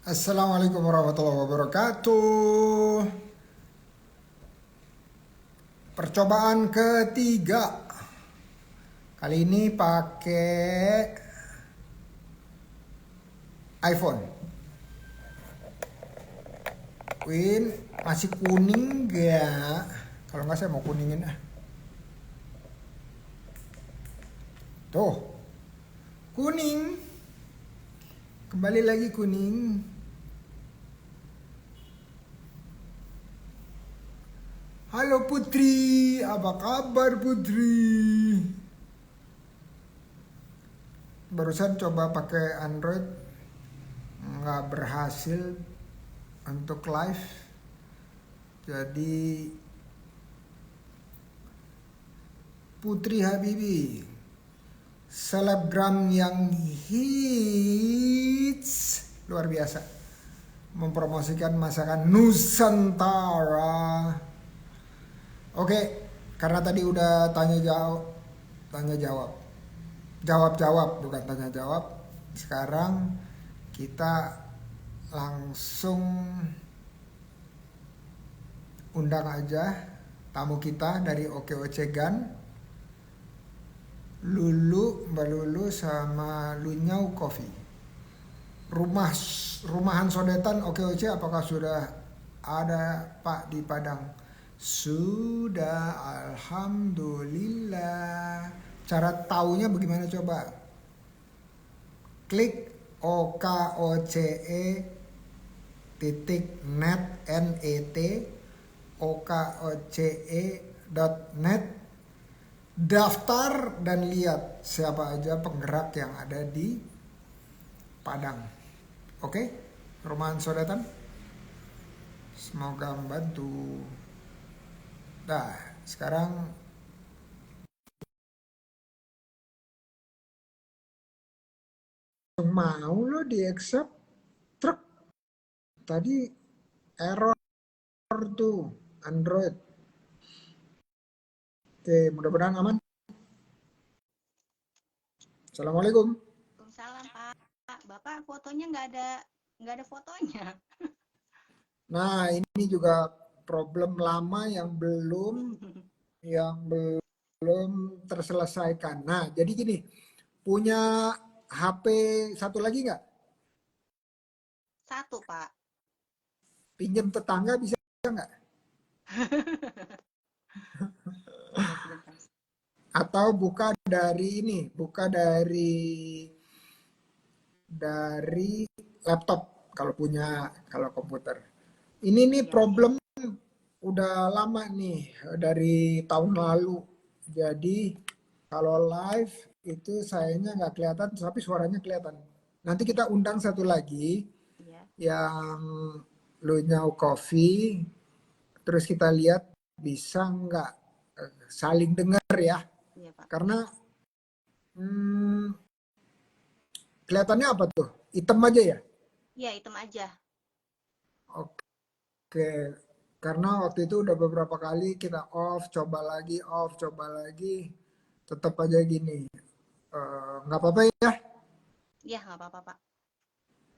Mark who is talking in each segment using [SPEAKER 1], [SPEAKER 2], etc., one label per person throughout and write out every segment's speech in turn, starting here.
[SPEAKER 1] Assalamualaikum warahmatullahi wabarakatuh. Percobaan ketiga. Kali ini pakai iPhone. Win, masih kuning gak? Kalau nggak saya mau kuningin ah. Tuh, kuning. Kembali lagi kuning. Halo Putri, apa kabar Putri? Barusan coba pakai Android, nggak berhasil untuk live. Jadi Putri Habibi, selebgram yang hits luar biasa, mempromosikan masakan Nusantara. Oke, karena tadi udah jawab bukan tanya jawab. Sekarang kita langsung undang aja tamu kita dari OKOC Gan, Mbak Lulu sama Lunyau Coffee. Rumahan sodetan OKOC apakah sudah ada Pak di Padang? Sudah, alhamdulillah. Cara taunya bagaimana coba? Klik OKOCE titik net OKOCE.net, daftar dan lihat siapa aja penggerak yang ada di Padang. Oke, Rumahan sodetan. Semoga membantu. Nah, sekarang mau lo di accept truk. Tadi error tuh Android. Oke, mudah-mudahan aman. Assalamualaikum.
[SPEAKER 2] Waalaikumsalam Pak. Bapak fotonya nggak ada fotonya.
[SPEAKER 1] Nah, ini juga problem lama yang belum terselesaikan. Nah, jadi gini, punya HP satu lagi nggak?
[SPEAKER 2] Satu Pak.
[SPEAKER 1] Pinjem tetangga bisa nggak?
[SPEAKER 2] Sebentar.
[SPEAKER 1] Atau buka dari laptop kalau komputer. Ini nih
[SPEAKER 2] Iya iya.
[SPEAKER 1] problem udah lama nih dari tahun lalu. Jadi kalau live itu sayanya nggak kelihatan tapi suaranya kelihatan. Nanti kita undang satu lagi
[SPEAKER 2] Iya
[SPEAKER 1] yang Lunyau Coffee, terus kita lihat bisa nggak saling dengar ya.
[SPEAKER 2] iya Pak.
[SPEAKER 1] Karena hmm, kelihatannya apa tuh? Hitam aja ya?
[SPEAKER 2] Iya hitam aja.
[SPEAKER 1] Oke, karena waktu itu udah beberapa kali kita off, coba lagi, tetap aja gini. Nggak apa-apa ya?
[SPEAKER 2] Iya nggak apa-apa Pak.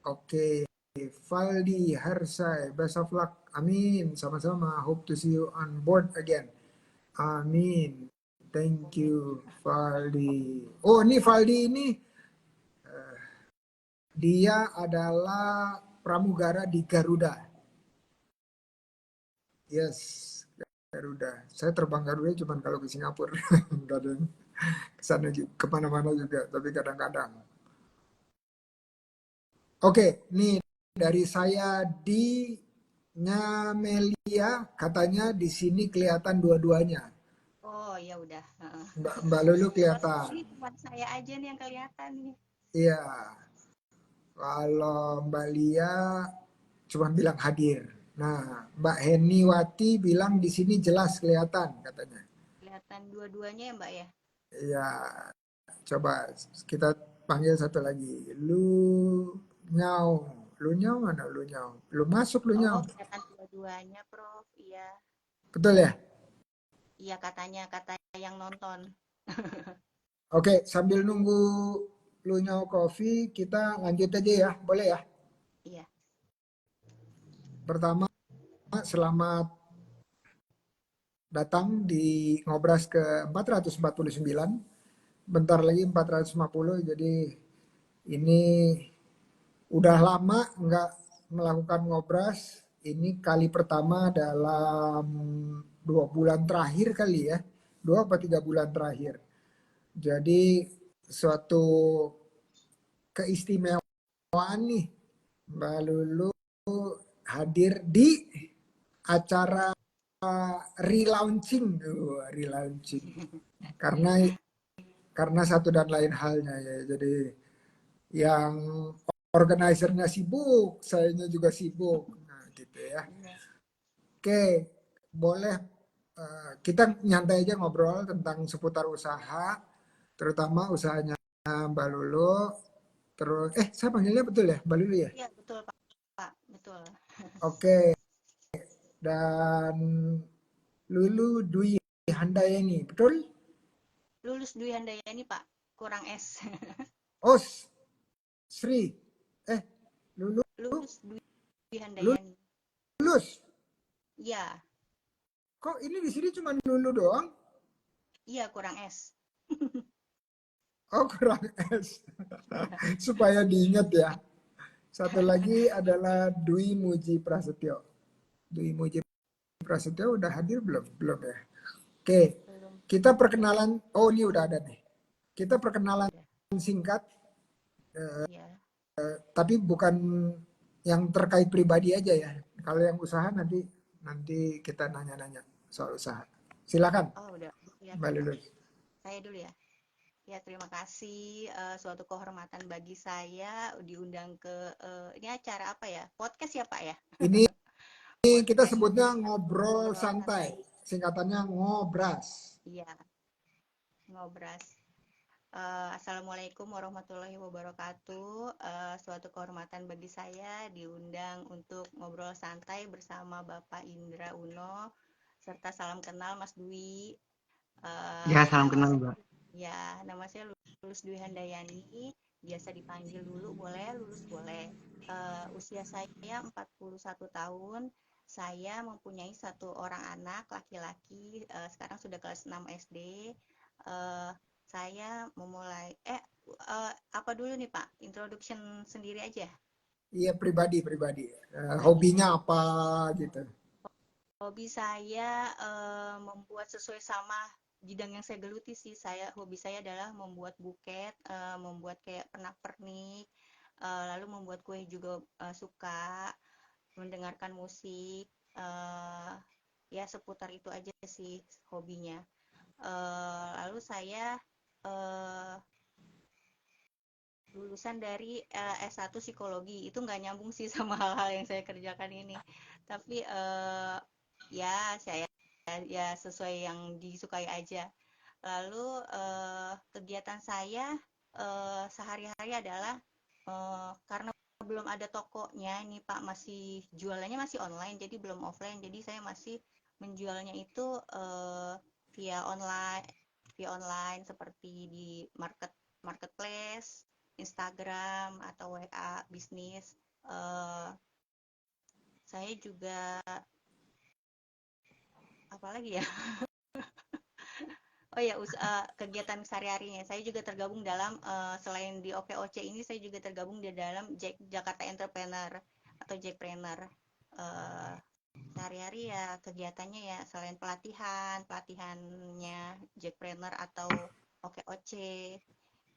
[SPEAKER 1] Oke, Valdi Harsai, best of luck. Amin, sama-sama. Hope to see you on board again. Amin. Thank
[SPEAKER 2] Amin.
[SPEAKER 1] you, Valdi. Oh, ini Valdi ini dia adalah pramugara di Garuda. Yes, Garuda. Saya terbang Garuda cuma kalau ke Singapura. Enggak ada yang kesana juga, kemana-mana juga, tapi kadang-kadang. Oke, nih dari saya di Nyamelia, katanya di sini kelihatan dua-duanya.
[SPEAKER 2] Oh ya udah. Heeh.
[SPEAKER 1] Mbak Lulu kelihatan.
[SPEAKER 2] Ini cuma saya aja nih yang kelihatan nih.
[SPEAKER 1] Iya, kalau Mbak Lia cuma bilang hadir. Nah, Mbak Heniwati bilang di sini jelas kelihatan katanya.
[SPEAKER 2] Kelihatan dua-duanya ya Mbak ya.
[SPEAKER 1] Iya, coba kita panggil satu lagi. Nyau. Lu nyau mana lu nyau? Belum masuk lu
[SPEAKER 2] Oh
[SPEAKER 1] nyau.
[SPEAKER 2] kelihatan dua-duanya Prof. Iya.
[SPEAKER 1] Betul ya?
[SPEAKER 2] Iya kata yang nonton.
[SPEAKER 1] Oke, sambil nunggu lu nyau coffee, kita lanjut aja ya. Boleh ya?
[SPEAKER 2] Iya.
[SPEAKER 1] Pertama, selamat datang di Ngobras ke 449. Bentar lagi 450. Jadi ini udah lama nggak melakukan ngobras. Ini kali pertama dalam 2 bulan terakhir kali ya. 2 atau 3 bulan terakhir. Jadi suatu keistimewaan nih Mbak Lulu hadir di acara relaunching. Relaunching. Karena satu dan lain halnya ya. Jadi yang organizernya sibuk, sayanya juga sibuk. Nah, gitu ya. Oke, boleh kita nyantai aja ngobrol tentang seputar usaha, terutama usahanya Mbak Lulu. Terus, saya panggilnya betul ya, Mbak Lulu ya?
[SPEAKER 2] Iya, betul, Pak. Pak, betul.
[SPEAKER 1] Oke, dan Lulu Dwi Handayani, betul?
[SPEAKER 2] Lulus Dwi Handayani, Pak. Kurang S.
[SPEAKER 1] Oh, Sri. Lulu
[SPEAKER 2] Lulus Dwi Handayani.
[SPEAKER 1] lulus.
[SPEAKER 2] Iya,
[SPEAKER 1] Kok ini di sini cuma Lulu doang?
[SPEAKER 2] iya kurang S.
[SPEAKER 1] Oh, kurang S. Supaya diingat ya. Satu lagi adalah Dwi Muji Prasetyo. Dwi Muji Prasetyo udah hadir belum? Belum ya. Oke,
[SPEAKER 2] Belum.
[SPEAKER 1] kita perkenalan. Oh, ini udah ada nih. Kita perkenalan singkat,
[SPEAKER 2] Iya.
[SPEAKER 1] tapi bukan yang terkait pribadi aja ya. Kalau yang usaha nanti kita nanya-nanya soal usaha. Silakan,
[SPEAKER 2] Oh, udah
[SPEAKER 1] Mbak
[SPEAKER 2] kelihatan, Pak.
[SPEAKER 1] Lulu.
[SPEAKER 2] Saya dulu ya. Ya, terima kasih. Suatu kehormatan bagi saya diundang ke ini acara apa ya? Podcast ya, Pak ya?
[SPEAKER 1] Ini kita
[SPEAKER 2] Podcast
[SPEAKER 1] sebutnya ngobrol
[SPEAKER 2] ngobrol
[SPEAKER 1] santai.
[SPEAKER 2] santai.
[SPEAKER 1] Singkatannya ngobras.
[SPEAKER 2] Iya, ngobras. Assalamualaikum warahmatullahi wabarakatuh. Suatu kehormatan bagi saya diundang untuk ngobrol santai bersama Bapak Indra Uno, serta salam kenal Mas Dwi.
[SPEAKER 3] Ya, salam
[SPEAKER 2] Nama
[SPEAKER 3] kenal,
[SPEAKER 2] saya,
[SPEAKER 3] Mbak.
[SPEAKER 2] ya, nama saya Lulus Dwi Handayani, biasa dipanggil Lulu boleh, Lulus boleh. Usia saya 41 tahun. Saya mempunyai satu orang anak laki-laki, sekarang sudah kelas 6 SD. Eh, saya memulai apa dulu nih Pak? Introduction sendiri aja.
[SPEAKER 1] Iya, pribadi.
[SPEAKER 2] Pribadi.
[SPEAKER 1] Hobinya apa gitu.
[SPEAKER 2] Hobi saya membuat sesuai sama bidang yang saya geluti sih. Hobi saya adalah membuat buket, membuat kayak pernak-pernik, lalu membuat kue juga suka, mendengarkan musik, ya seputar itu aja sih hobinya. Lalu saya eh, lulusan dari S1 psikologi. Itu nggak nyambung sih sama hal-hal yang saya kerjakan ini. Tapi ya saya ya sesuai yang disukai aja. Lalu kegiatan saya sehari-hari adalah karena belum ada tokonya nih Pak, masih jualannya masih online jadi belum offline, jadi saya masih menjualnya itu via online seperti di marketplace, Instagram atau WA bisnis. Saya juga apalagi ya. Oh ya, kegiatan sehari-harinya. Saya juga tergabung dalam, selain di OKOC ini, saya juga tergabung di dalam Jakarta Entrepreneur atau Jackpreneur. Uh, Sehari-hari ya kegiatannya ya selain pelatihannya Jackpreneur atau OKOC,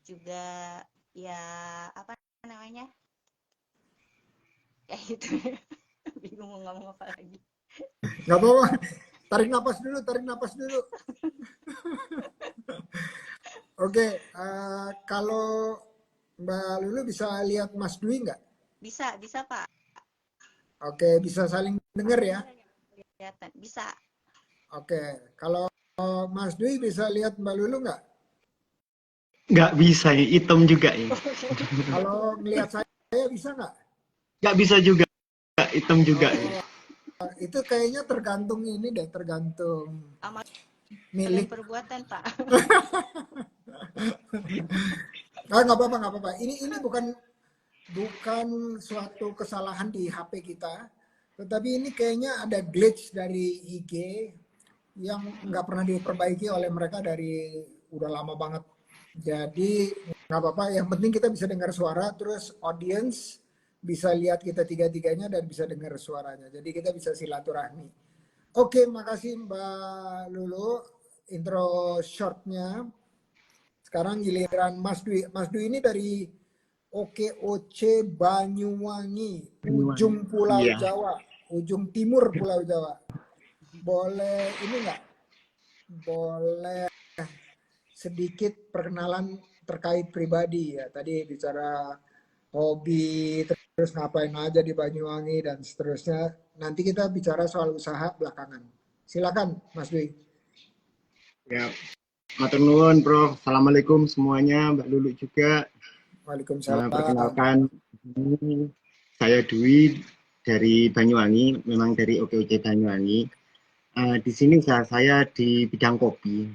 [SPEAKER 2] juga ya apa namanya? Ya itu. Bingung mau ngomong apa lagi.
[SPEAKER 1] Nggak apa-apa. Tarik napas dulu. Oke, kalau Mbak Lulu bisa lihat Mas Dwi nggak?
[SPEAKER 2] Bisa Pak.
[SPEAKER 1] Oke, bisa saling dengar ya?
[SPEAKER 2] Kelihatan. Bisa.
[SPEAKER 1] Oke, kalau Mas Dwi bisa lihat Mbak Lulu nggak?
[SPEAKER 3] Nggak bisa, ya. Hitam juga ya.
[SPEAKER 1] Kalau ngelihat saya bisa nggak?
[SPEAKER 3] Nggak bisa juga, hitam juga ya.
[SPEAKER 1] Itu kayaknya tergantung ini deh, tergantung
[SPEAKER 2] Amal dan
[SPEAKER 1] milik.
[SPEAKER 2] perbuatan Pak.
[SPEAKER 1] Nggak apa-apa. Ini bukan suatu kesalahan di HP kita, Tetapi ini kayaknya ada glitch dari IG yang nggak pernah diperbaiki oleh mereka dari udah lama banget. Jadi nggak apa-apa, yang penting kita bisa dengar suara, terus audience bisa lihat kita tiga-tiganya dan bisa dengar suaranya. Jadi kita bisa silaturahmi. Oke, makasih Mbak Lulu intro shortnya. Sekarang giliran Mas Dwi. Mas Dwi ini dari OKOC Banyuwangi,
[SPEAKER 3] Banyuwangi.
[SPEAKER 1] ujung Pulau
[SPEAKER 3] Iya.
[SPEAKER 1] Jawa, ujung timur Pulau Jawa. Boleh ini nggak? Boleh sedikit perkenalan terkait pribadi ya. Tadi bicara hobi, terus ngapain aja di Banyuwangi dan seterusnya. Nanti kita bicara soal usaha belakangan. Silakan Mas Dwi.
[SPEAKER 3] Ya, matur nuwun, Prof. Assalamualaikum semuanya, Mbak Lulu juga.
[SPEAKER 1] Waalaikumsalam.
[SPEAKER 3] Perkenalkan, saya Dwi dari Banyuwangi, memang dari OKOC Banyuwangi. Di sini usaha saya di bidang kopi.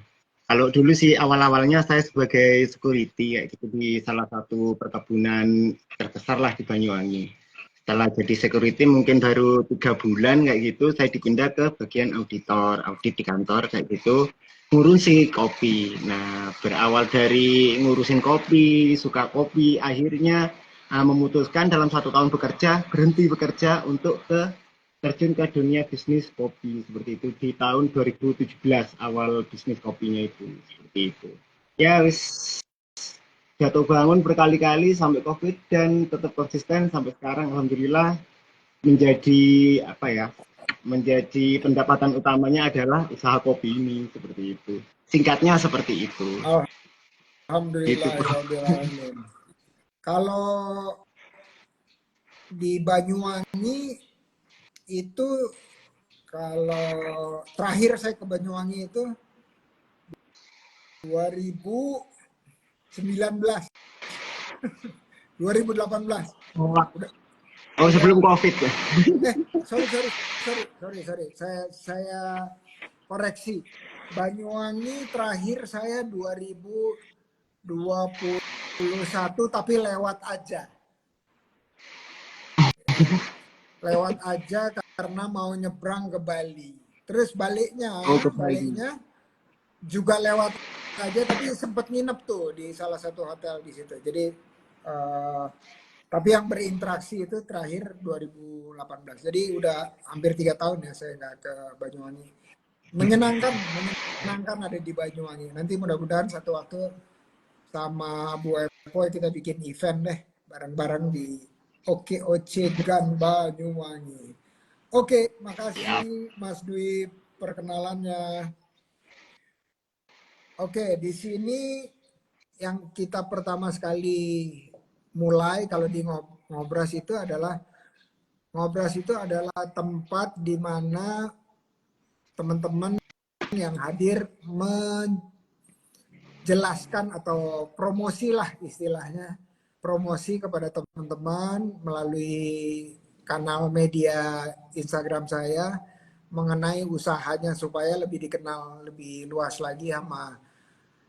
[SPEAKER 3] Kalau dulu sih awal-awalnya saya sebagai security kayak gitu di salah satu perkebunan terbesar lah di Banyuwangi. Setelah jadi security mungkin baru 3 bulan kayak gitu, saya dipindah ke bagian auditor, audit di kantor kayak gitu, ngurusin kopi. Nah, berawal dari ngurusin kopi, suka kopi, akhirnya memutuskan dalam 1 tahun bekerja, berhenti bekerja untuk terjun ke dunia bisnis kopi seperti itu di tahun 2017 awal bisnis kopinya itu seperti itu. Ya wis jatuh bangun berkali-kali sampai COVID dan tetap konsisten sampai sekarang alhamdulillah menjadi apa ya? Menjadi pendapatan utamanya adalah usaha kopi ini seperti itu. Singkatnya seperti itu. Itu
[SPEAKER 1] Alhamdulillah. Kalau di Banyuwangi itu, kalau terakhir saya ke Banyuwangi itu 2019, 2018. Udah,
[SPEAKER 3] Oh sebelum COVID ya.
[SPEAKER 1] sorry. Saya koreksi. Banyuwangi terakhir saya 2021 tapi lewat aja. Lewat aja karena mau nyebrang ke Bali. Terus baliknya juga lewat aja tapi sempat nginep tuh di salah satu hotel di situ. Jadi tapi yang berinteraksi itu terakhir 2018. Jadi udah hampir 3 tahun ya saya nggak ke Banyuwangi. Menyenangkan ada di Banyuwangi. Nanti mudah-mudahan satu waktu sama Bu Epo kita bikin event deh bareng-bareng di OKOC Gan Banyuwangi. Oke, makasih Mas Dwi perkenalannya. Oke, di sini yang kita pertama sekali mulai kalau di Ngobras itu adalah tempat di mana teman-teman yang hadir menjelaskan atau promosi lah istilahnya, promosi kepada teman-teman melalui kanal media Instagram saya mengenai usahanya supaya lebih dikenal lebih luas lagi sama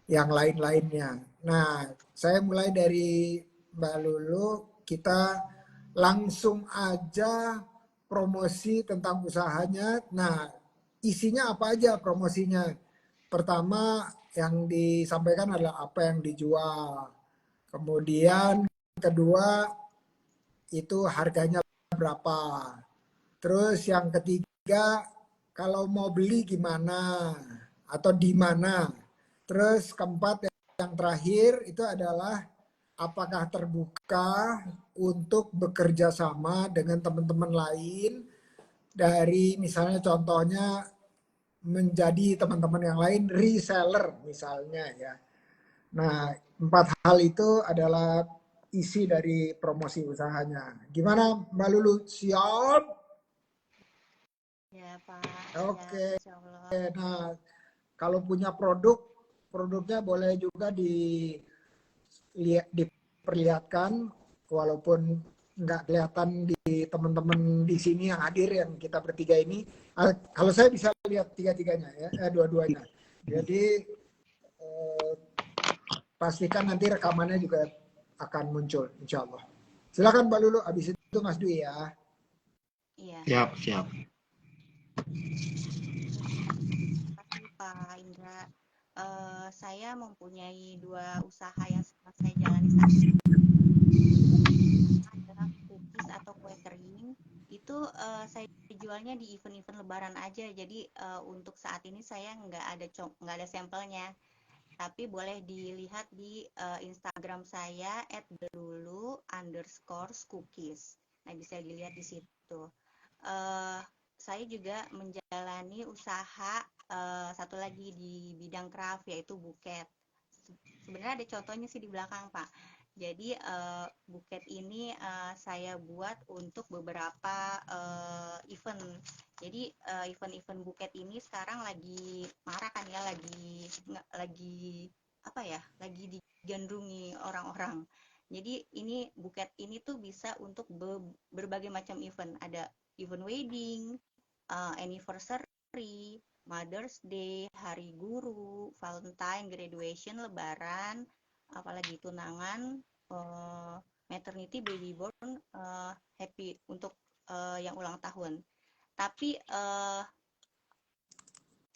[SPEAKER 1] yang lain-lainnya. Nah, saya mulai dari Mbak Lulu, kita langsung aja promosi tentang usahanya. Nah, isinya apa aja promosinya? Pertama yang disampaikan adalah apa yang dijual. Kemudian kedua itu harganya berapa. Terus yang ketiga kalau mau beli gimana atau di mana. Terus keempat yang terakhir itu adalah apakah terbuka untuk bekerja sama dengan teman-teman lain dari misalnya contohnya menjadi teman-teman yang lain reseller misalnya ya. Nah, 4 hal itu adalah isi dari promosi usahanya. Gimana Mbak Lulu? Siap?
[SPEAKER 2] Ya, Pak.
[SPEAKER 1] Oke.
[SPEAKER 2] Insya Allah.
[SPEAKER 1] Nah, kalau punya produknya boleh juga diperlihatkan walaupun nggak kelihatan di teman-teman di sini yang hadir yang kita bertiga ini. Kalau saya bisa lihat tiga-tiganya ya, dua-duanya. Jadi pastikan nanti rekamannya juga akan muncul insya Allah. Silakan Mbak Lulu, habis itu Mas Dwi ya.
[SPEAKER 2] Iya.
[SPEAKER 3] Siap, siap.
[SPEAKER 2] Terima kasih Pak Indra. Saya mempunyai dua usaha yang sedang saya jalani saat ini adalah cookies atau kue kering. Itu saya jualnya di event-event Lebaran aja. Jadi untuk saat ini saya nggak ada sampelnya. Tapi boleh dilihat di Instagram saya @delulu_cookies. Nah, bisa dilihat di situ. Eh, saya juga menjalani usaha satu lagi di bidang craft yaitu buket. Sebenarnya ada contohnya sih di belakang, Pak. Jadi buket ini saya buat untuk beberapa event. Jadi event-event buket ini sekarang lagi marah kan ya, lagi apa ya? Lagi digandrungi orang-orang. Jadi ini buket ini tuh bisa untuk berbagai macam event. Ada event wedding, anniversary, Mother's Day, Hari Guru, Valentine, graduation, Lebaran, apalagi tunangan, maternity, baby born, happy untuk yang ulang tahun. Tapi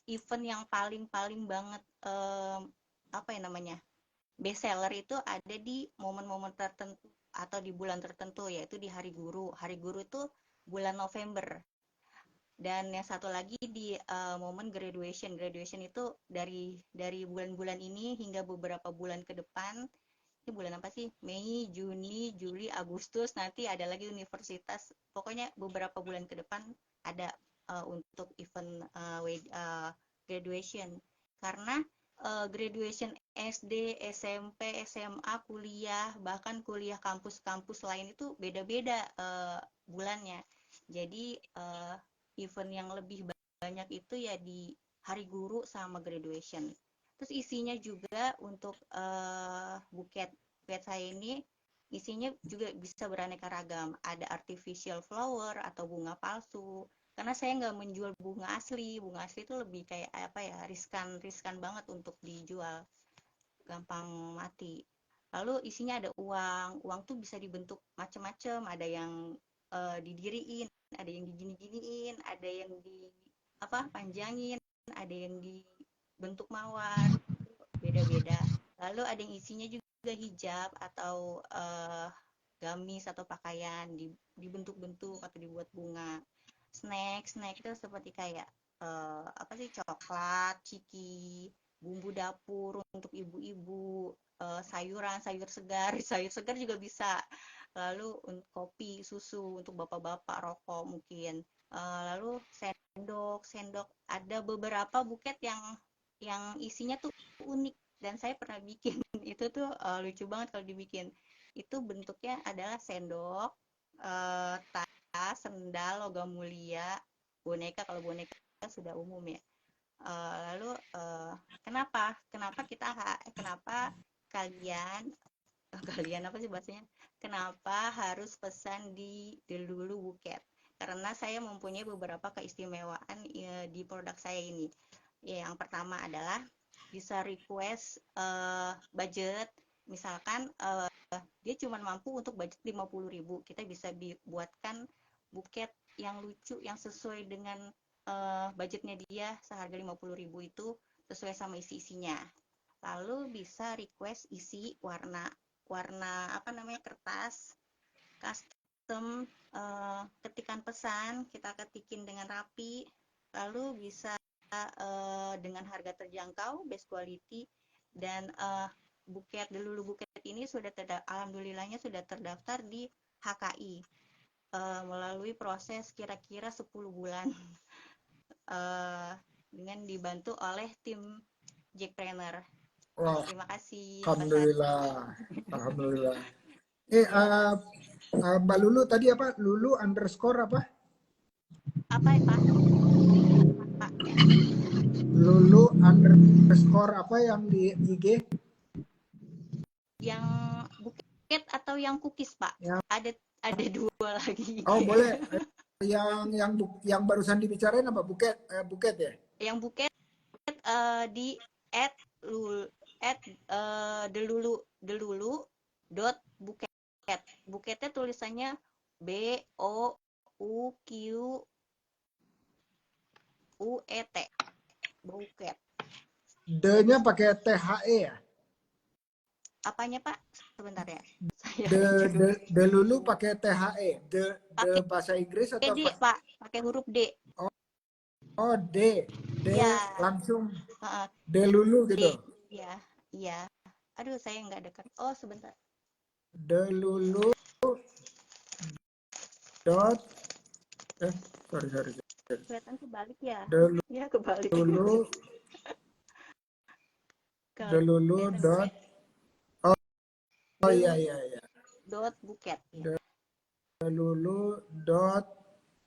[SPEAKER 2] event yang paling banget apa ya namanya best seller itu ada di momen-momen tertentu atau di bulan tertentu, yaitu di Hari Guru. Hari Guru itu bulan November. Dan yang satu lagi di momen graduation. Graduation itu dari bulan-bulan ini hingga beberapa bulan ke depan. Ini bulan apa sih? Mei, Juni, Juli, Agustus. Nanti ada lagi universitas. Pokoknya beberapa bulan ke depan ada untuk event graduation. Karena graduation SD, SMP, SMA, kuliah, bahkan kuliah kampus-kampus lain itu beda-beda bulannya. Jadi event yang lebih banyak itu ya di Hari Guru sama graduation. Terus isinya juga untuk buket saya ini isinya juga bisa beraneka ragam. Ada artificial flower atau bunga palsu. Karena saya nggak menjual bunga asli. Bunga asli itu lebih kayak apa ya, riskan banget untuk dijual. Gampang mati. Lalu isinya ada uang. Uang tuh bisa dibentuk macam-macam. Ada yang didiriin, ada yang digini-giniin, ada yang di apa panjangin, ada yang dibentuk mawar, beda-beda. Lalu ada yang isinya juga hijab atau gamis atau pakaian dibentuk-bentuk atau dibuat bunga. Snack itu seperti kayak apa sih, coklat, ciki, bumbu dapur untuk ibu-ibu, sayuran, sayur segar juga bisa. Lalu kopi, susu untuk bapak-bapak, rokok mungkin. Lalu sendok, ada beberapa buket yang isinya tuh unik dan saya pernah bikin. Itu tuh lucu banget kalau dibikin. Itu bentuknya adalah sendok, tas, sendal, logam mulia, boneka. Kalau boneka sudah umum ya. Lalu kenapa kalian kalian apa sih bahasanya? Kenapa harus pesan di Delulu Buket? Karena saya mempunyai beberapa keistimewaan di produk saya ini. Ya, yang pertama adalah bisa request budget. Misalkan dia cuma mampu untuk budget 50.000, kita bisa buatkan buket yang lucu yang sesuai dengan budgetnya dia seharga 50.000 itu sesuai sama isi-isinya. Lalu bisa request isi warna apa namanya kertas custom, ketikan pesan kita ketikin dengan rapi, lalu bisa dengan harga terjangkau, best quality, dan Delulu Buket ini alhamdulillahnya sudah terdaftar di HKI melalui proses kira-kira 10 bulan dengan dibantu oleh tim Jackpreneur.
[SPEAKER 1] Wah,
[SPEAKER 2] Terima kasih Pak Sandi.
[SPEAKER 1] alhamdulillah, alhamdulillah.
[SPEAKER 2] Ya,
[SPEAKER 1] Mbak Lulu tadi apa? Lulu underscore apa?
[SPEAKER 2] apa ya Pak? Pak ya.
[SPEAKER 1] Lulu underscore apa yang di IG?
[SPEAKER 2] Yang buket atau yang cookies Pak?
[SPEAKER 1] Yang
[SPEAKER 2] Ada dua lagi.
[SPEAKER 1] oh boleh. Yang barusan dibicarain apa? Buket ya?
[SPEAKER 2] Yang buket di at lul at delulu dot buket. Buketnya tulisannya BO U Q U E T. Buket.
[SPEAKER 1] D-nya pakai THE ya?
[SPEAKER 2] Apanya Pak? Sebentar ya. Saya
[SPEAKER 1] Delulu pakai THE. De
[SPEAKER 2] pakai
[SPEAKER 1] bahasa Inggris atau
[SPEAKER 2] D Pak, pakai huruf D.
[SPEAKER 1] Oh, D. D
[SPEAKER 2] Ya,
[SPEAKER 1] langsung
[SPEAKER 2] heeh,
[SPEAKER 1] Delulu
[SPEAKER 2] D.
[SPEAKER 1] gitu.
[SPEAKER 2] Ya, iya. Aduh, saya nggak dekat. Oh, sebentar.
[SPEAKER 1] Delulu dot sorry.
[SPEAKER 2] Kelihatan kebalik ya.
[SPEAKER 1] Delulu
[SPEAKER 2] Ya, kebalik.
[SPEAKER 1] Delulu
[SPEAKER 2] Kelihatan
[SPEAKER 1] dot oh
[SPEAKER 2] Delulu
[SPEAKER 1] iya.
[SPEAKER 2] dot buket ya.
[SPEAKER 1] Delulu dot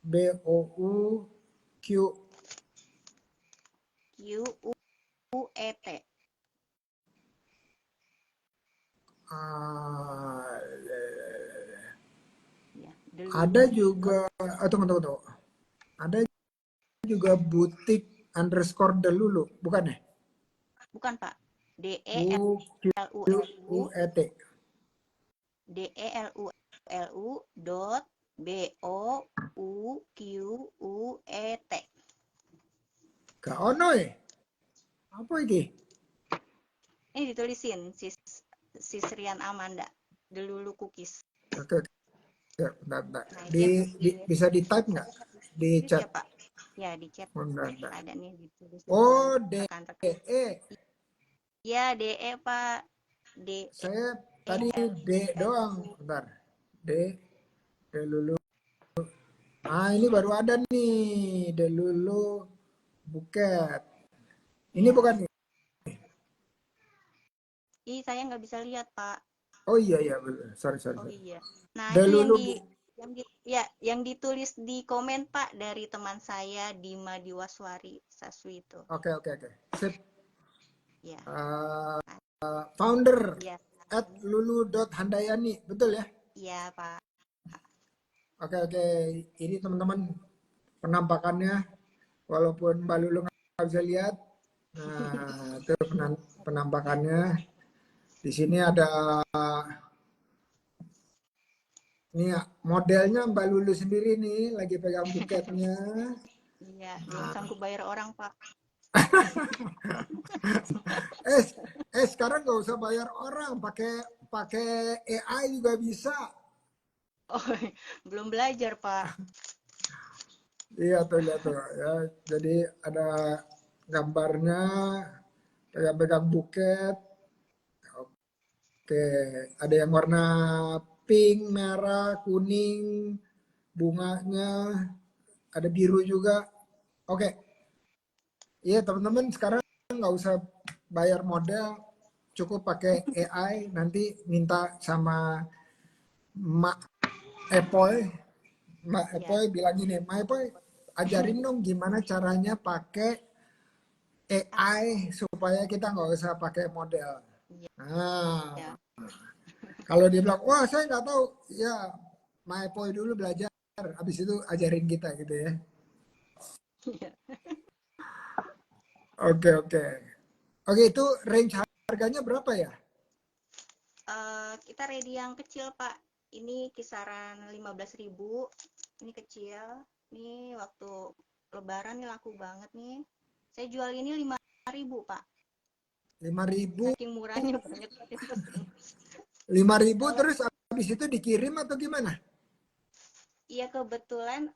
[SPEAKER 1] BOU Q
[SPEAKER 2] Q U E T.
[SPEAKER 1] ah,
[SPEAKER 2] Ya,
[SPEAKER 1] ada
[SPEAKER 2] Delulu.
[SPEAKER 1] juga tunggu. Ada juga butik underscore Delulu, bukan ya?
[SPEAKER 2] Bukan Pak. D E
[SPEAKER 1] U Q
[SPEAKER 2] L U L U
[SPEAKER 1] U E T.
[SPEAKER 2] D E L U L U dot B O U Q U E T.
[SPEAKER 1] Gak ono ya? Apa ini?
[SPEAKER 2] Ini ditulisin Sisrian Amanda. Delulu cookies.
[SPEAKER 1] Oke. Bentar.
[SPEAKER 2] Nah, itu yang
[SPEAKER 1] Bisa di type nggak? Di
[SPEAKER 2] tulis
[SPEAKER 1] chat.
[SPEAKER 2] ya Pak. Ya, di chat
[SPEAKER 1] Bentar.
[SPEAKER 2] ada nih ditulis dengan
[SPEAKER 1] Oh, D
[SPEAKER 2] rekan-rekan.
[SPEAKER 1] E.
[SPEAKER 2] Ya, DE Pak. D
[SPEAKER 1] Saya
[SPEAKER 2] E
[SPEAKER 1] tadi
[SPEAKER 2] L
[SPEAKER 1] D doang. Bentar. Delulu. Ini baru ada nih. Delulu buket. Ini
[SPEAKER 2] ya.
[SPEAKER 1] bukan nih.
[SPEAKER 2] Saya nggak bisa lihat Pak.
[SPEAKER 1] Oh iya betul. Sorry.
[SPEAKER 2] Oh iya. Nah, itu
[SPEAKER 1] Delulu
[SPEAKER 2] yang ditulis di komen Pak dari teman saya Dima Diwaswari Saswi itu.
[SPEAKER 1] Oke. Sip.
[SPEAKER 2] Ya.
[SPEAKER 1] Founder
[SPEAKER 2] Iya.
[SPEAKER 1] @lulu.handayani, betul ya?
[SPEAKER 2] Iya Pak.
[SPEAKER 1] Oke. Ini teman-teman penampakannya, walaupun Mbak Lulu nggak bisa lihat. Nah, itu penampakannya. Di sini ada ini modelnya Mbak Lulu sendiri nih, lagi pegang buketnya.
[SPEAKER 2] Iya, belum sanggup bayar orang Pak.
[SPEAKER 1] Sekarang nggak usah bayar orang, pakai AI juga bisa.
[SPEAKER 2] Oh, belum belajar Pak.
[SPEAKER 1] Iya tuh lihat tuh ya. Jadi ada gambarnya, pegang buket. Oke, ada yang warna pink, merah, kuning, bunganya, ada biru juga. Oke, iya teman-teman sekarang nggak usah bayar model, cukup pakai AI. Nanti minta sama Mak Epoy, Mbak
[SPEAKER 2] Ya.
[SPEAKER 1] Epoy bilang gini, Mbak Epoy ajarin dong gimana caranya pakai AI supaya kita nggak usah pakai model.
[SPEAKER 2] Iya.
[SPEAKER 1] Nah, kalau dia bilang, wah saya nggak tahu, ya My Poi dulu belajar, habis itu ajarin kita gitu ya.
[SPEAKER 2] Iya.
[SPEAKER 1] Oke. Oke, itu range harganya berapa ya?
[SPEAKER 2] Kita ready yang kecil Pak. Ini kisaran 15.000. Ini kecil. Ini waktu Lebaran nih laku banget nih. Saya jual ini 5.000 Pak.
[SPEAKER 1] 5.000,
[SPEAKER 2] Saking murahnya banget.
[SPEAKER 1] 5.000
[SPEAKER 2] Kalau
[SPEAKER 1] terus habis itu dikirim atau gimana?
[SPEAKER 2] iya kebetulan,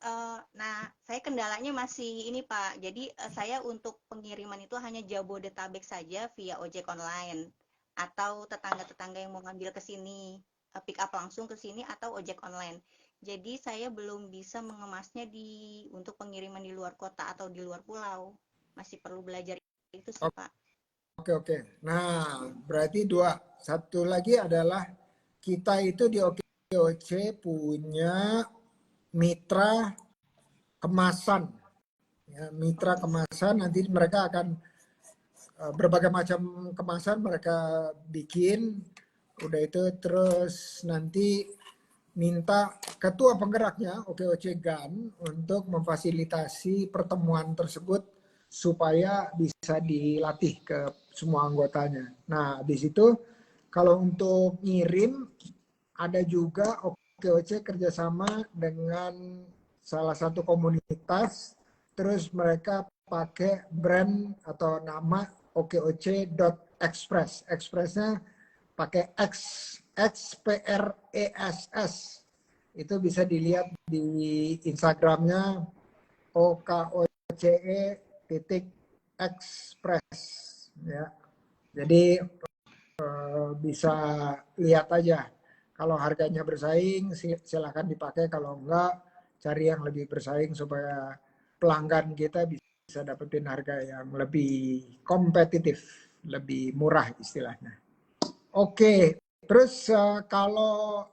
[SPEAKER 2] nah saya kendalanya masih ini Pak. Jadi saya untuk pengiriman itu hanya Jabodetabek saja via ojek online atau tetangga-tetangga yang mau ngambil ke sini, pick up langsung ke sini atau ojek online. Jadi saya belum bisa mengemasnya untuk pengiriman di luar kota atau di luar pulau. Masih perlu belajar itu sih Pak.
[SPEAKER 1] Oke. Nah, berarti dua. Satu lagi adalah kita itu di OKOC punya mitra kemasan. Ya, mitra kemasan nanti mereka akan berbagai macam kemasan mereka bikin. Udah itu terus nanti minta ketua penggeraknya OKOC GAN untuk memfasilitasi pertemuan tersebut supaya bisa dilatih ke semua anggotanya. Nah, di situ kalau untuk ngirim ada juga OKOC kerjasama dengan salah satu komunitas, terus mereka pakai brand atau nama okoc.express. Expressnya pakai X, XPRESS. Itu bisa dilihat di Instagramnya OKOCE.express. Ya. Jadi bisa lihat aja. Kalau harganya bersaing, silakan dipakai. Kalau enggak, cari yang lebih bersaing supaya pelanggan kita bisa dapetin harga yang lebih kompetitif, lebih murah istilahnya. Oke, terus kalau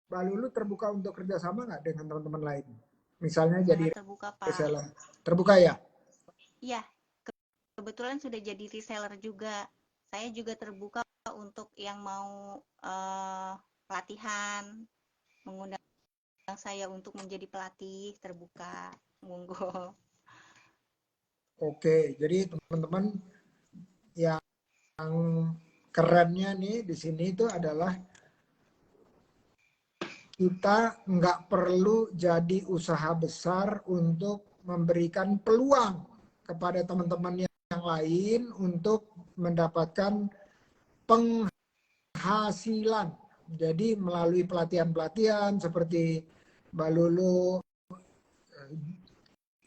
[SPEAKER 1] Mbak Lulu terbuka untuk kerjasama nggak dengan teman-teman lain? Misalnya jadi
[SPEAKER 2] Sangat terbuka, Pak.
[SPEAKER 1] reseller. Terbuka ya?
[SPEAKER 2] Iya, kebetulan sudah jadi reseller juga. Saya juga terbuka untuk yang mau pelatihan, mengundang saya untuk menjadi pelatih, terbuka, monggo.
[SPEAKER 1] Oke, jadi teman-teman yang kerennya nih di sini itu adalah kita nggak perlu jadi usaha besar untuk memberikan peluang kepada teman-teman yang lain untuk mendapatkan penghasilan. Jadi melalui pelatihan-pelatihan seperti Mbak Lulu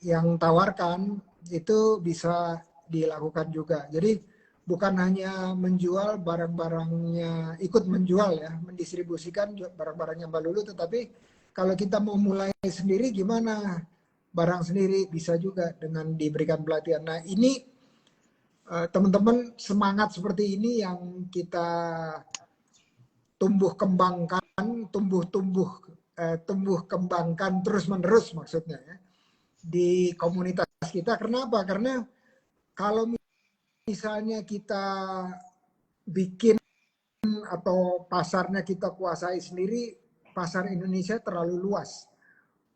[SPEAKER 1] yang tawarkan itu bisa dilakukan juga. Jadi bukan hanya menjual barang-barangnya, ikut menjual ya, mendistribusikan barang-barangnya Mbak Lulu, tetapi kalau kita mau mulai sendiri gimana? Barang sendiri bisa juga dengan diberikan pelatihan. Nah ini teman-teman semangat seperti ini yang kita tumbuh kembangkan, tumbuh kembangkan terus-menerus maksudnya ya, di komunitas kita. Kenapa? Karena kalau misalnya kita bikin atau pasarnya kita kuasai sendiri, pasar Indonesia terlalu luas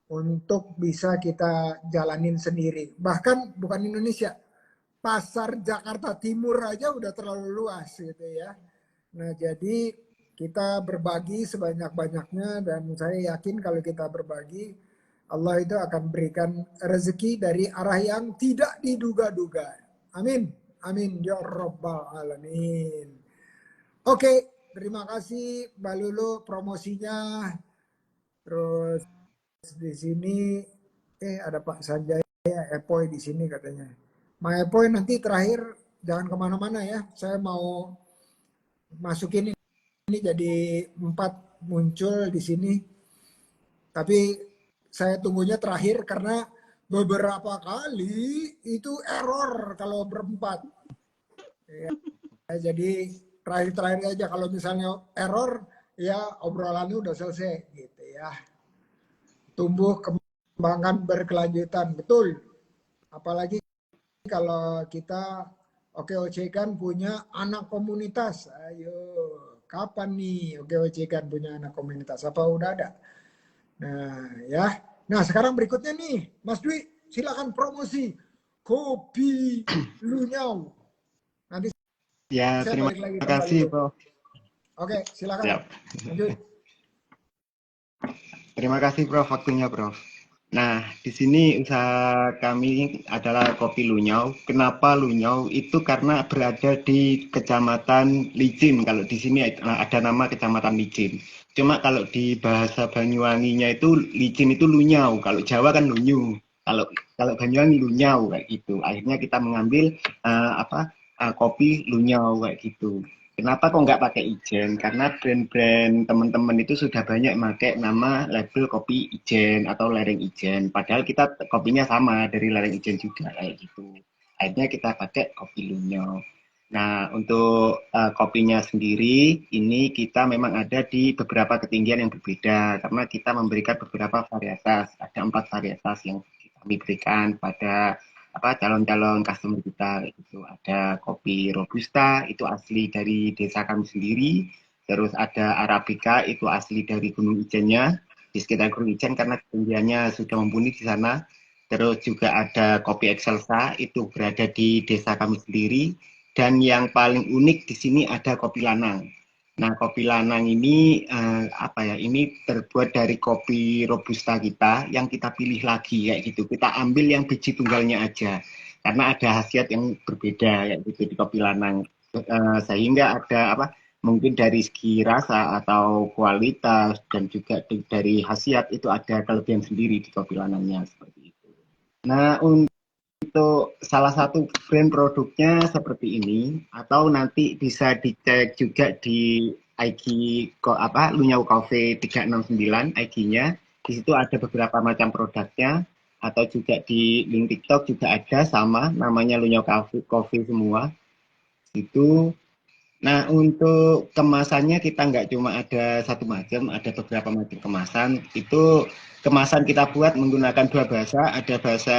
[SPEAKER 1] untuk bisa kita jalanin sendiri. Bahkan bukan Indonesia, pasar Jakarta Timur aja udah terlalu luas gitu ya. Nah jadi kita berbagi sebanyak-banyaknya, dan saya yakin kalau kita berbagi, Allah itu akan berikan rezeki dari arah yang tidak diduga-duga. Amin. Amin ya rabbal alamin. Oke, terima kasih Mbak Lulu promosinya. Terus di sini ada Pak Sanjaya Epoy di sini katanya. Pak Epoy nanti terakhir jangan kemana-mana ya. Saya mau masukin ini jadi 4 muncul di sini. Tapi saya tunggunya terakhir karena beberapa kali itu error kalau berempat. Ya, jadi terakhir-terakhir aja, kalau misalnya error ya obrolannya udah selesai gitu ya. Tumbuh kembangkan berkelanjutan, betul. Apalagi kalau kita OKOC kan punya anak komunitas. Ayo, kapan nih OKOC kan punya anak komunitas? Apa udah ada? Nah, ya. Nah, sekarang berikutnya nih, Mas Dwi, silakan promosi kopi Lunyau. Nanti
[SPEAKER 3] Ya,
[SPEAKER 1] saya
[SPEAKER 3] terima
[SPEAKER 1] balik lagi ke Mbak
[SPEAKER 3] kasih,
[SPEAKER 1] Lulu.
[SPEAKER 3] Prof.
[SPEAKER 1] Oke, silakan.
[SPEAKER 3] Siap.
[SPEAKER 1] Lanjut.
[SPEAKER 3] Terima kasih, Prof, waktunya, Prof. Nah, di sini usaha kami adalah kopi Lunyau. Kenapa Lunyau? Itu karena berada di Kecamatan Licin. Kalau di sini ada nama Kecamatan Licin. Cuma kalau di bahasa Banyuwanginya itu Licin itu Lunyau. Kalau Jawa kan Lunyu. Kalau Banyuwangi Lunyau kayak gitu. Akhirnya kita mengambil kopi Lunyau kayak gitu. Kenapa kok nggak pakai Ijen? Karena brand-brand teman-teman itu sudah banyak pakai nama label kopi Ijen atau lereng Ijen. Padahal kita kopinya sama dari lereng Ijen juga kayak gitu. Akhirnya kita pakai kopi Lunyau. Nah, untuk kopinya sendiri, ini kita memang ada di beberapa ketinggian yang berbeda. Karena kita memberikan beberapa varietas. Ada 4 varietas yang kami berikan pada calon-calon customer kita gitu. Ada kopi robusta itu asli dari desa kami sendiri, terus ada arabica itu asli dari Gunung Ijennya, di sekitar Gunung Ijen karena ketinggiannya sudah mumpuni di sana. Terus juga ada kopi excelsa itu berada di desa kami sendiri, dan yang paling unik di sini ada kopi lanang. Nah, kopi lanang ini ini terbuat dari kopi robusta kita yang kita pilih lagi kayak gitu. Kita ambil yang biji tunggalnya aja karena ada khasiat yang berbeda kayak gitu di kopi lanang. Sehingga ada mungkin dari segi rasa atau kualitas dan juga dari khasiat itu ada kelebihan sendiri di kopi lanangnya seperti itu. Nah, untuk salah satu brand produknya seperti ini atau nanti bisa dicek juga di IG Lunyau Coffee 369 IG-nya. Di situ ada beberapa macam produknya atau juga di link TikTok juga ada sama namanya Lunyau Coffee semua. Itu. Nah, untuk kemasannya kita nggak cuma ada satu macam, ada beberapa macam kemasan. Itu kemasan kita buat menggunakan dua bahasa, ada bahasa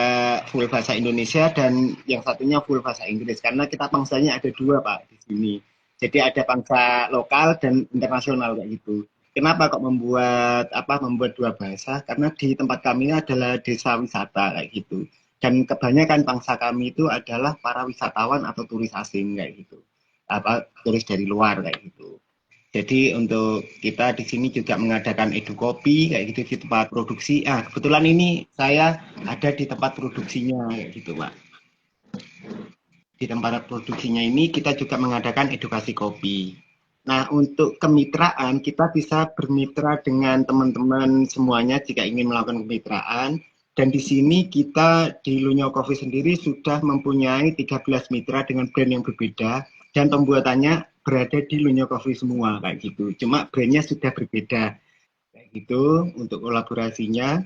[SPEAKER 3] full bahasa Indonesia dan yang satunya full bahasa Inggris. Karena kita pangsanya ada dua, Pak, di sini. Jadi ada pangsa lokal dan internasional kayak gitu. Kenapa kok membuat dua bahasa? Karena di tempat kami ini adalah desa wisata kayak gitu. Dan kebanyakan pangsa kami itu adalah para wisatawan atau turis asing kayak gitu, turis dari luar kayak gitu. Jadi untuk kita di sini juga mengadakan edu kopi kayak gitu di tempat produksi. Kebetulan ini saya ada di tempat produksinya kayak gitu, Pak. Di tempat produksinya ini kita juga mengadakan edukasi kopi. Nah, untuk kemitraan kita bisa bermitra dengan teman-teman semuanya jika ingin melakukan kemitraan. Dan di sini kita di Lunyau Coffee sendiri sudah mempunyai 13 mitra dengan brand yang berbeda dan pembuatannya berada di Lunyau Coffee semua kayak gitu. Cuma brandnya sudah berbeda kayak gitu untuk kolaborasinya.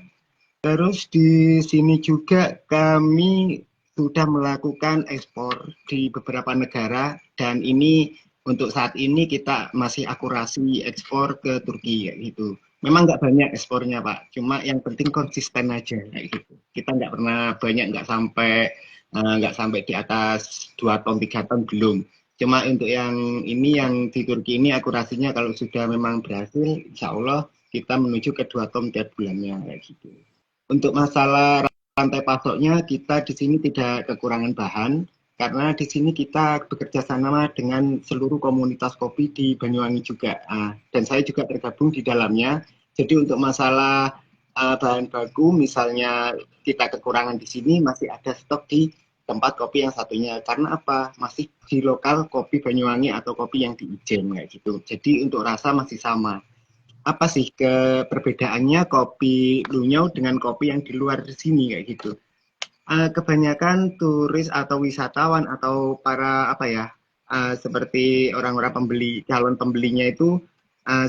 [SPEAKER 3] Terus di sini juga kami sudah melakukan ekspor di beberapa negara dan ini untuk saat ini kita masih akurasi ekspor ke Turki kayak gitu. Memang nggak banyak ekspornya, Pak, cuma yang penting konsisten aja kayak gitu. Kita nggak pernah banyak, nggak sampai di atas 2 ton 3 ton belum. Cuma untuk yang ini yang di Turki ini akurasinya kalau sudah memang berhasil, insya Allah kita menuju ke 2 ton tiap bulannya kayak gitu. Untuk masalah rantai pasoknya kita di sini tidak kekurangan bahan karena di sini kita bekerja sama dengan seluruh komunitas kopi di Banyuwangi juga, dan saya juga tergabung di dalamnya. Jadi untuk masalah bahan baku, misalnya kita kekurangan di sini, masih ada stok di tempat kopi yang satunya. Karena apa? Masih di lokal kopi Banyuwangi atau kopi yang di Ijen kayak gitu. Jadi untuk rasa masih sama. Apa sih perbedaannya kopi Lunyau dengan kopi yang di luar sini kayak gitu? Kebanyakan turis atau wisatawan atau para seperti orang-orang calon pembelinya itu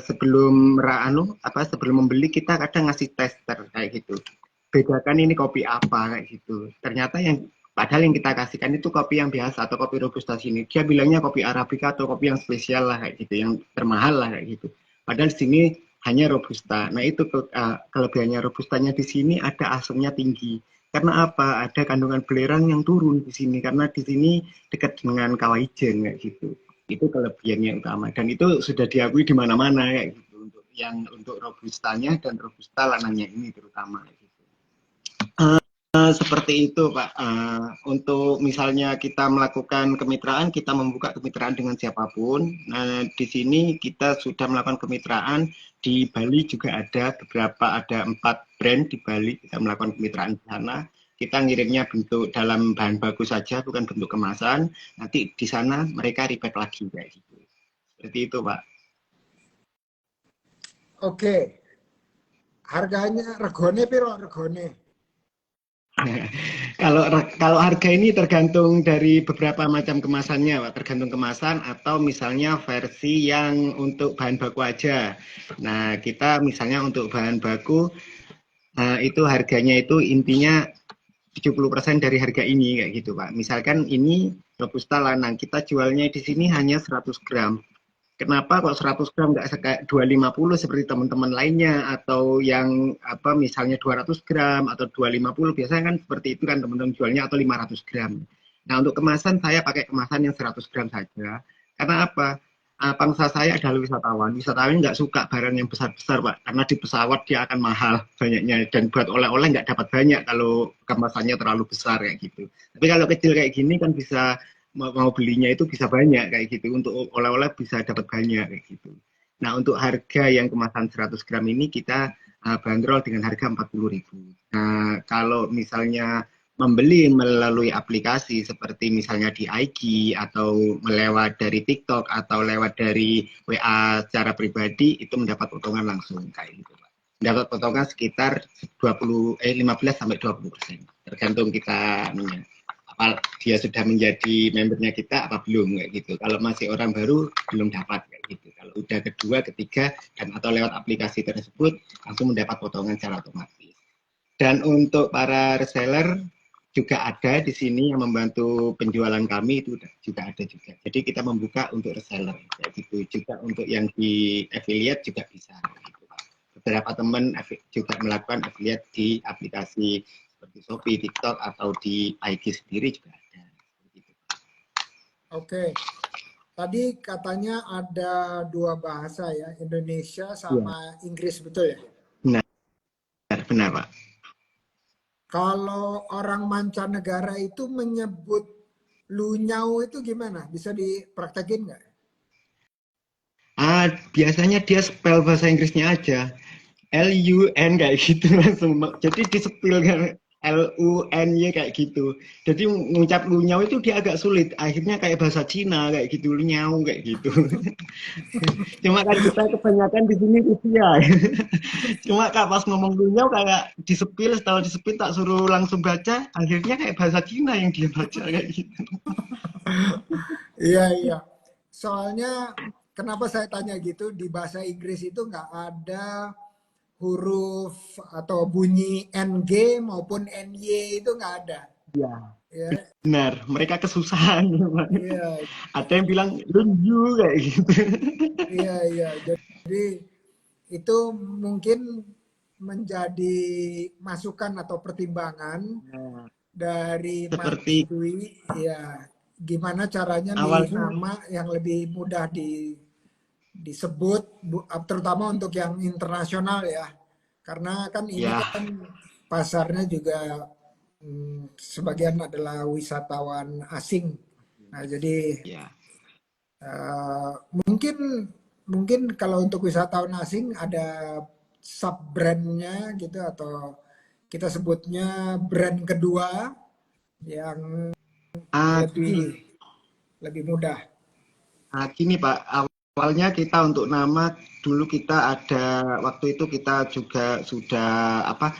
[SPEAKER 3] sebelum membeli kita kadang ngasih tester kayak gitu. Bedakan ini kopi apa kayak gitu. Ternyata padahal yang kita kasihkan itu kopi yang biasa atau kopi robusta sini. Dia bilangnya kopi arabica atau kopi yang spesial lah kayak gitu, yang termahal lah kayak gitu. Padahal di sini hanya robusta. Nah itu kelebihannya robustanya di sini ada asamnya tinggi. Karena apa? Ada kandungan belerang yang turun di sini karena di sini dekat dengan kawah ijen kayak gitu. Itu kelebihannya utama dan itu sudah diakui di mana-mana kayak gitu untuk robustanya dan robusta lanangnya ini terutama kayak gitu. Seperti itu, Pak. Untuk misalnya kita melakukan kemitraan, kita membuka kemitraan dengan siapapun. Nah, di sini kita sudah melakukan kemitraan di Bali juga ada 4 brand di Bali kita melakukan kemitraan di sana. Kita ngirimnya bentuk dalam bahan baku saja, bukan bentuk kemasan. Nanti di sana mereka repack lagi kayak gitu. Seperti itu, Pak.
[SPEAKER 1] Oke. Harganya regone piro regone?
[SPEAKER 3] Kalau harga ini tergantung dari beberapa macam kemasannya, Pak. Tergantung kemasan atau misalnya versi yang untuk bahan baku aja. Nah, kita misalnya untuk bahan baku itu harganya itu intinya 70% dari harga ini kayak gitu, Pak. Misalkan ini robusta lanang, kita jualnya di sini hanya 100 gram. Kenapa kok 100 gram nggak kayak 250 seperti teman-teman lainnya atau yang misalnya 200 gram atau 250 biasanya kan seperti itu kan teman-teman jualnya atau 500 gram. Nah untuk kemasan saya pakai kemasan yang 100 gram saja. Karena apa? Pangsa saya adalah wisatawan. Wisatawan nggak suka barang yang besar-besar, Pak. Karena di pesawat dia akan mahal banyaknya dan buat oleh-oleh nggak dapat banyak kalau kemasannya terlalu besar kayak gitu. Tapi kalau kecil kayak gini kan bisa mau belinya itu bisa banyak kayak gitu, untuk oleh-oleh bisa dapat banyak kayak gitu. Nah, untuk harga yang kemasan 100 gram ini kita bandrol dengan harga 40.000. Nah, kalau misalnya membeli melalui aplikasi seperti misalnya di IG atau melewat dari TikTok atau lewat dari WA secara pribadi, itu mendapat potongan langsung kayak gitu, Pak. Mendapat potongan sekitar 15 sampai 20%, tergantung kita apa dia sudah menjadi membernya kita apa belum kayak gitu. Kalau masih orang baru belum dapat kayak gitu. Kalau udah kedua, ketiga dan atau lewat aplikasi tersebut langsung mendapat potongan secara otomatis. Dan untuk para reseller juga ada di sini yang membantu penjualan kami, itu juga ada juga. Jadi kita membuka untuk reseller kayak gitu. Juga untuk yang di affiliate juga bisa gitu, Pak. Beberapa teman juga melakukan affiliate di aplikasi seperti Shopee, TikTok atau di IG sendiri juga ada. Gitu.
[SPEAKER 1] Oke, tadi katanya ada 2 bahasa ya, Indonesia
[SPEAKER 3] Ya,
[SPEAKER 1] sama Inggris, betul ya?
[SPEAKER 3] benar, benar Pak.
[SPEAKER 1] Kalau orang mancanegara itu menyebut lunyau itu gimana? Bisa dipraktekin nggak?
[SPEAKER 3] Biasanya dia spell bahasa Inggrisnya aja. LUN kayak gitu langsung. Jadi di spell kan LUNY kayak gitu. Jadi ngucap lunyau itu dia agak sulit. Akhirnya kayak bahasa Cina kayak gitu, lunyau kayak gitu. Cuma kan kita kebanyakan di sini Rusia. Cuma kak pas ngomong lunyau kayak disepil, setelah disepil tak suruh langsung baca, akhirnya kayak bahasa Cina yang dia baca kayak gitu.
[SPEAKER 1] Iya, iya. Soalnya kenapa saya tanya gitu, di bahasa Inggris itu nggak ada huruf atau bunyi NG maupun NY itu nggak ada.
[SPEAKER 3] Iya,
[SPEAKER 1] Ya,
[SPEAKER 3] benar. Mereka kesusahan.
[SPEAKER 1] iya,
[SPEAKER 3] Ada yang bilang lunju kayak gitu.
[SPEAKER 1] iya, iya. Jadi itu mungkin menjadi masukan atau pertimbangan
[SPEAKER 3] Nah,
[SPEAKER 1] dari Mas
[SPEAKER 3] seperti
[SPEAKER 1] Dwi, ya gimana caranya milih
[SPEAKER 3] awalnya
[SPEAKER 1] nama yang lebih mudah disebut, terutama untuk yang internasional ya. Karena kan ini
[SPEAKER 3] ya,
[SPEAKER 1] kan pasarnya juga sebagian adalah wisatawan asing. Nah, jadi
[SPEAKER 3] ya,
[SPEAKER 1] mungkin mungkin kalau untuk wisatawan asing ada sub brandnya gitu, atau kita sebutnya brand kedua yang
[SPEAKER 3] ah,
[SPEAKER 1] lebih lebih mudah.
[SPEAKER 3] Gini Pak, awalnya kita untuk nama dulu kita ada waktu itu kita juga sudah apa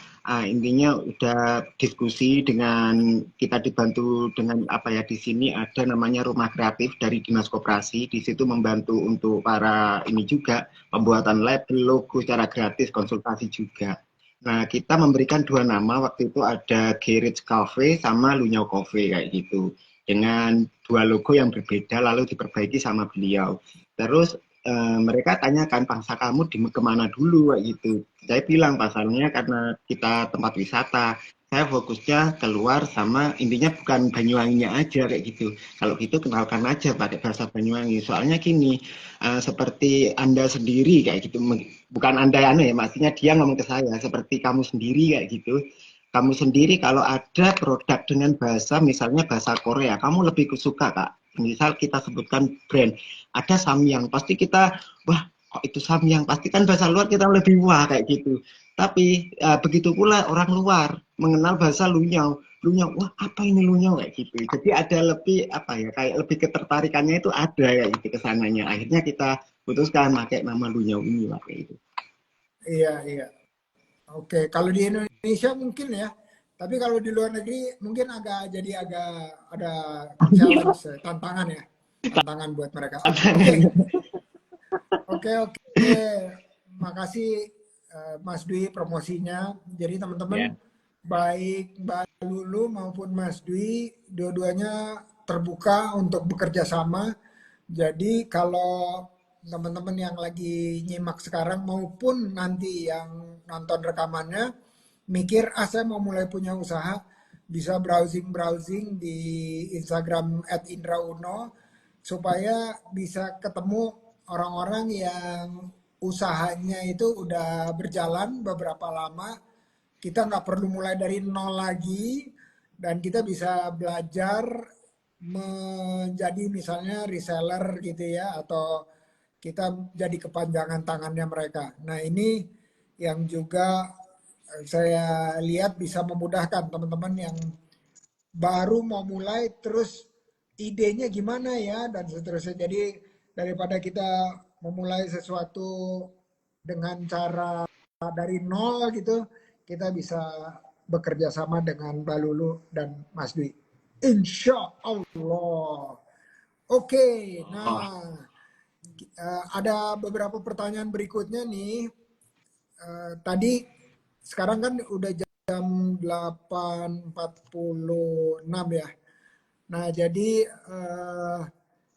[SPEAKER 3] intinya udah diskusi dengan kita dibantu dengan apa ya di sini ada namanya Rumah Kreatif dari Dinas Koperasi. Di situ membantu untuk para ini juga pembuatan label, logo secara gratis, konsultasi juga. Nah, kita memberikan 2 nama waktu itu, ada Garage Cafe sama Lunyau Coffee kayak gitu dengan 2 logo yang berbeda lalu diperbaiki sama beliau. Terus mereka tanyakan pasar kamu di kemana dulu kayak gitu. Saya bilang pasarnya karena kita tempat wisata. Saya fokusnya keluar sama intinya bukan Banyuwanginya aja kayak gitu. Kalau gitu kenalkan aja pakai bahasa Banyuwangi. Soalnya gini, seperti Anda sendiri kayak gitu. Bukan Anda ya, maksudnya dia ngomong ke saya seperti kamu sendiri kayak gitu. Kamu sendiri kalau ada produk dengan bahasa misalnya bahasa Korea, kamu lebih suka kak. Misal kita sebutkan brand, ada Samyang, pasti kita wah kok itu Samyang, pasti kan bahasa luar kita lebih wah kayak gitu. Tapi begitu pula orang luar mengenal bahasa Lunyau, Lunyau, wah apa ini Lunyau kayak gitu. Jadi ada lebih apa ya kayak lebih ketertarikannya itu ada kayak gitu kesananya. Akhirnya kita putuskan pakai nama Lunyau ini lah kayak gitu.
[SPEAKER 1] Iya, iya. Oke, kalau di Indonesia mungkin ya, tapi kalau di luar negeri mungkin agak ada challenge, tantangan ya, tantangan buat mereka. Oke, oke, oke. Makasih Mas Dwi promosinya. Jadi teman-teman,
[SPEAKER 3] Ya.
[SPEAKER 1] baik Mbak Lulu maupun Mas Dwi, dua-duanya terbuka untuk bekerja sama. Jadi kalau teman-teman yang lagi nyimak sekarang maupun nanti yang nonton rekamannya mikir, saya mau mulai punya usaha, bisa browsing-browsing di Instagram @indrauno supaya bisa ketemu orang-orang yang usahanya itu udah berjalan beberapa lama. Kita nggak perlu mulai dari nol lagi, dan kita bisa belajar menjadi misalnya reseller gitu ya, atau kita jadi kepanjangan tangannya mereka. Nah ini yang juga saya lihat bisa memudahkan teman-teman yang baru mau mulai, terus idenya gimana ya dan seterusnya. Jadi daripada kita memulai sesuatu dengan cara dari nol gitu, kita bisa bekerja sama dengan Mbak Lulu dan Mas Dwi. Insya Allah. Oke,
[SPEAKER 3] Oh,
[SPEAKER 1] nah ada beberapa pertanyaan berikutnya nih. Tadi sekarang kan udah jam 8.46 ya. Nah, jadi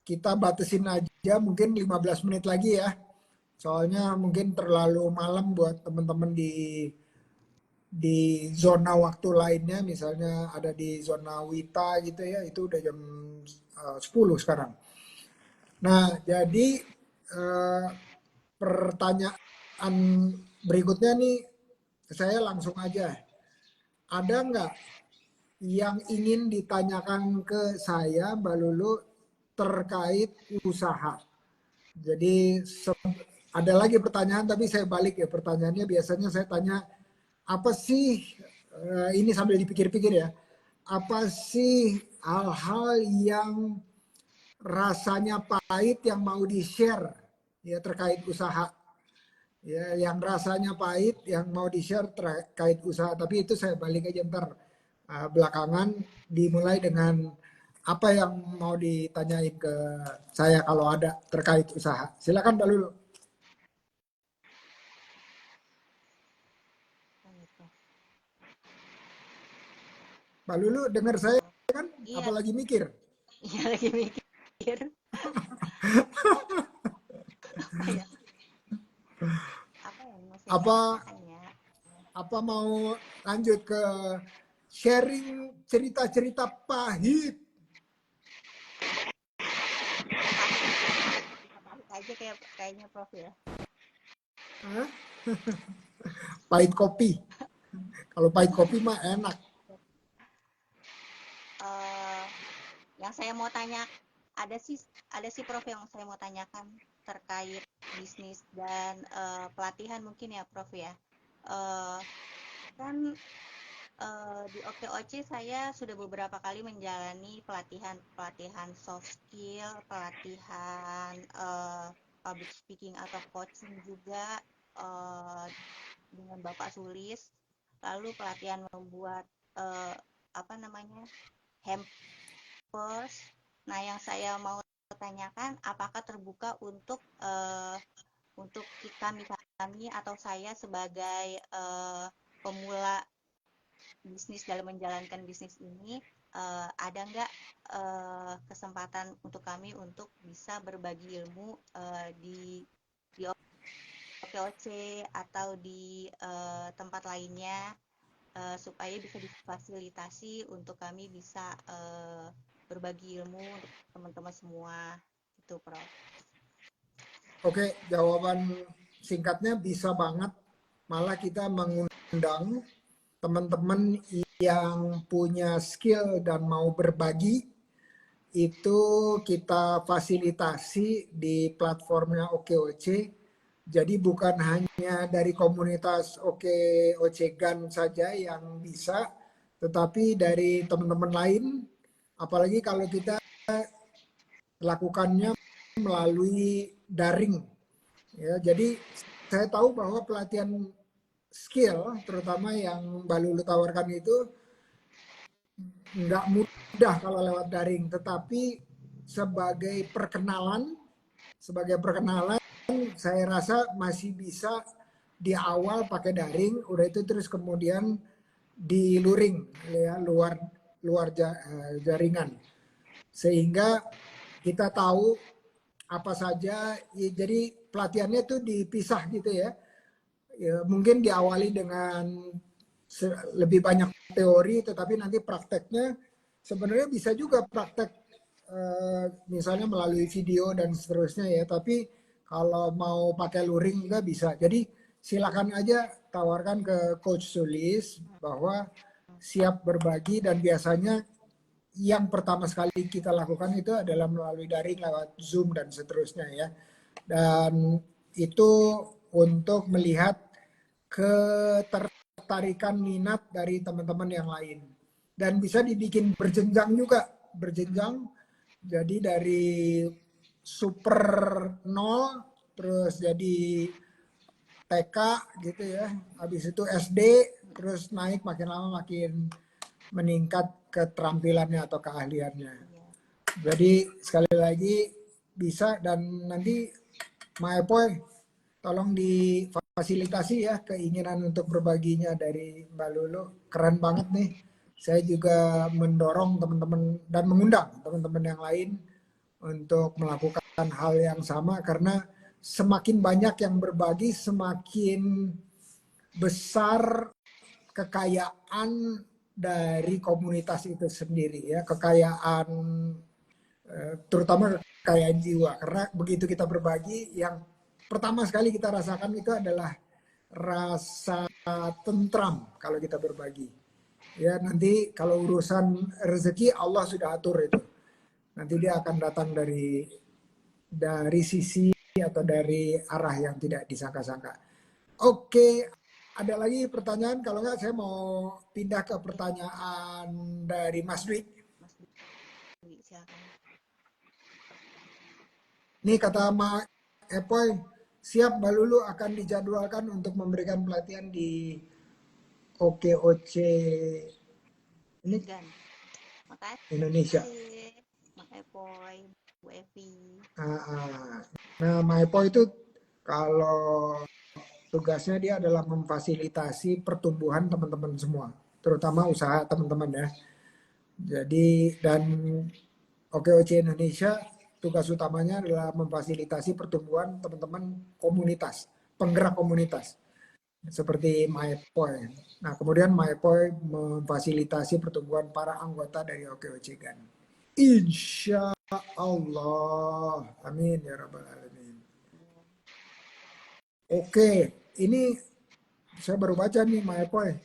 [SPEAKER 1] kita batasin aja mungkin 15 menit lagi ya. Soalnya mungkin terlalu malam buat teman-teman di zona waktu lainnya, misalnya ada di zona Wita gitu ya, itu udah jam 10 sekarang. Nah, jadi eh, pertanyaan berikutnya nih, saya langsung aja. Ada nggak yang ingin ditanyakan ke saya, Mbak Lulu, terkait usaha? Jadi ada lagi pertanyaan, tapi saya balik ya pertanyaannya. Biasanya saya tanya, apa sih, ini sambil dipikir-pikir ya, apa sih hal-hal yang rasanya pahit yang mau di-share ya terkait usaha? Ya, yang rasanya pahit yang mau di-share terkait usaha, tapi itu saya balik aja ntar belakangan, dimulai dengan apa yang mau ditanyain ke saya kalau ada terkait usaha. Silakan Mbak Lulu.
[SPEAKER 2] Gitu.
[SPEAKER 1] Mbak Lulu dengar saya kan,
[SPEAKER 2] Iya,
[SPEAKER 1] apalagi mikir.
[SPEAKER 2] iya lagi mikir apa ya, apa yang mau saya
[SPEAKER 1] Apa
[SPEAKER 2] tanyakan ya.
[SPEAKER 1] apa mau lanjut ke sharing cerita-cerita pahit?
[SPEAKER 2] Pahit aja kayaknya Prof ya.
[SPEAKER 1] Hah? Pahit kopi. Kalau pahit kopi mah enak.
[SPEAKER 2] Eh, yang saya mau tanya, ada sih Prof yang saya mau tanyakan terkait bisnis dan pelatihan mungkin ya Prof ya. Eh, kan di OKOC saya sudah beberapa kali menjalani pelatihan soft skill, pelatihan public speaking atau coaching juga eh, dengan Bapak Sulis, lalu pelatihan membuat eh, apa namanya hampers. Nah, yang saya mau tanyakan, apakah terbuka untuk kami atau saya sebagai pemula bisnis dalam menjalankan bisnis ini, ada nggak kesempatan untuk kami untuk bisa berbagi ilmu di OKOC atau di tempat lainnya, supaya bisa difasilitasi untuk kami bisa berbagi ilmu untuk teman-teman semua itu Prof.
[SPEAKER 1] Oke, jawaban singkatnya bisa banget. Malah kita mengundang teman-teman yang punya skill dan mau berbagi, itu kita fasilitasi di platformnya OKOC. Jadi bukan hanya dari komunitas OKOC GAN saja yang bisa, tetapi dari teman-teman lain. Apalagi kalau kita lakukannya melalui daring. Ya, jadi saya tahu bahwa pelatihan skill, terutama yang Mbak Lulu tawarkan itu, nggak mudah kalau lewat daring. Tetapi sebagai perkenalan, saya rasa masih bisa di awal pakai daring, udah itu terus kemudian di luring, ya, luar luar jaringan, sehingga kita tahu apa saja. Ya, jadi pelatihannya tuh dipisah gitu ya. Ya, mungkin diawali dengan lebih banyak teori, tetapi nanti prakteknya sebenarnya bisa juga praktek misalnya melalui video dan seterusnya ya. Tapi kalau mau pakai luring juga bisa. Jadi silakan aja tawarkan ke Coach Sulis bahwa siap berbagi, dan biasanya yang pertama sekali kita lakukan itu adalah melalui daring lewat Zoom dan seterusnya ya. Dan itu untuk melihat ketertarikan minat dari teman-teman yang lain. Dan bisa dibikin berjenjang juga, berjenjang. Jadi dari super nol terus jadi TK gitu ya. Habis itu SD terus naik makin lama makin meningkat keterampilannya atau keahliannya.
[SPEAKER 2] Iya.
[SPEAKER 1] Jadi sekali lagi bisa, dan nanti Maepoy tolong difasilitasi ya keinginan untuk berbaginya dari Mbak Lulu. Keren banget nih. Saya juga mendorong teman-teman dan mengundang teman-teman yang lain untuk melakukan hal yang sama, karena semakin banyak yang berbagi, semakin besar kekayaan dari komunitas itu sendiri ya, kekayaan terutama kekayaan jiwa. Karena begitu kita berbagi, yang pertama sekali kita rasakan itu adalah rasa tentram kalau kita berbagi. Ya, nanti kalau urusan rezeki Allah sudah atur itu. Nanti dia akan datang dari sisi atau dari arah yang tidak disangka-sangka. Oke, ada lagi pertanyaan? Kalau nggak saya mau pindah ke pertanyaan dari Mas Dwi.
[SPEAKER 2] Mas Dwi, silakan.
[SPEAKER 1] Ini kata Mak Epoy, siap Mbak Lulu akan dijadwalkan untuk memberikan pelatihan di OKOC ini
[SPEAKER 2] Dan makasih
[SPEAKER 1] Indonesia.
[SPEAKER 2] Mak Epoy, Bu Evi.
[SPEAKER 1] Nah, Mak Epoy itu kalau tugasnya dia adalah memfasilitasi pertumbuhan teman-teman semua, terutama usaha teman-teman ya. Jadi dan OKOC Indonesia tugas utamanya adalah memfasilitasi pertumbuhan teman-teman komunitas, penggerak komunitas seperti Maepoy. Nah, kemudian Maepoy memfasilitasi pertumbuhan para anggota dari OKOC GAN. Insya Allah, amin ya rabbal alamin. Oke, ini saya baru baca nih Maepoy.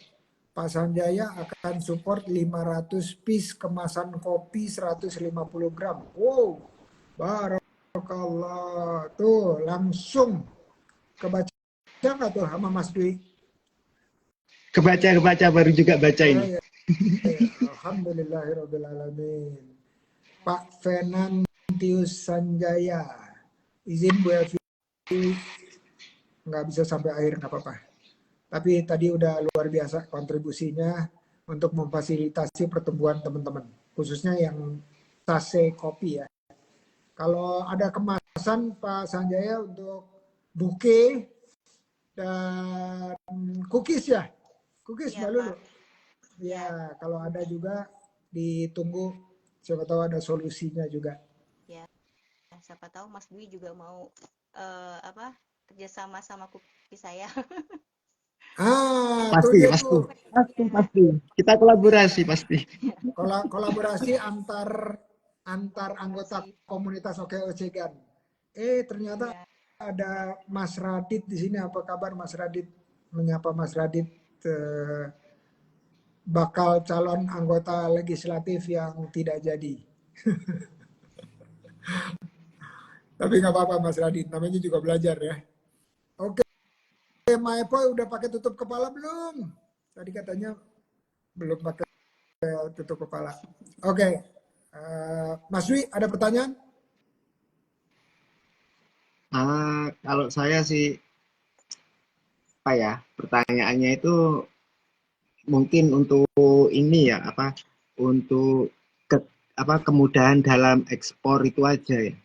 [SPEAKER 1] Pak Sanjaya akan support 500 piece kemasan kopi 150 gram. Wow, barakallah. Tuh, langsung kebaca nggak tuh sama Mas Dwi?
[SPEAKER 3] Kebaca baru juga baca ini.
[SPEAKER 1] Ya. Alhamdulillahirrahmanirrahim. Pak Fernandius Sanjaya. Izin Bu Evi, nggak bisa sampai akhir, nggak apa-apa. Tapi tadi udah luar biasa kontribusinya untuk memfasilitasi pertumbuhan teman-teman, khususnya yang tase kopi ya. Kalau ada kemasan Pak Sanjaya untuk buke dan cookies ya, cookies Mbak Lulu. Ya, kalau ada juga ditunggu, siapa tahu ada solusinya juga.
[SPEAKER 2] Ya, siapa tahu Mas Dwi juga mau kerjasama sama kopi saya.
[SPEAKER 3] Pasti. Kita kolaborasi pasti.
[SPEAKER 1] Kolaborasi antar anggota komunitas OKOC GAN. Ternyata ada Mas Radit di sini. Apa kabar Mas Radit? Menyapa Mas Radit, bakal calon anggota legislatif yang tidak jadi. Tapi nggak apa-apa Mas Radit, namanya juga belajar ya. Oke. Maepoy udah pakai tutup kepala belum? Tadi katanya belum pakai tutup kepala. Oke. Mas Dwi, ada pertanyaan?
[SPEAKER 3] Kalau saya sih, pertanyaannya itu mungkin untuk ini ya, untuk kemudahan dalam ekspor itu aja ya.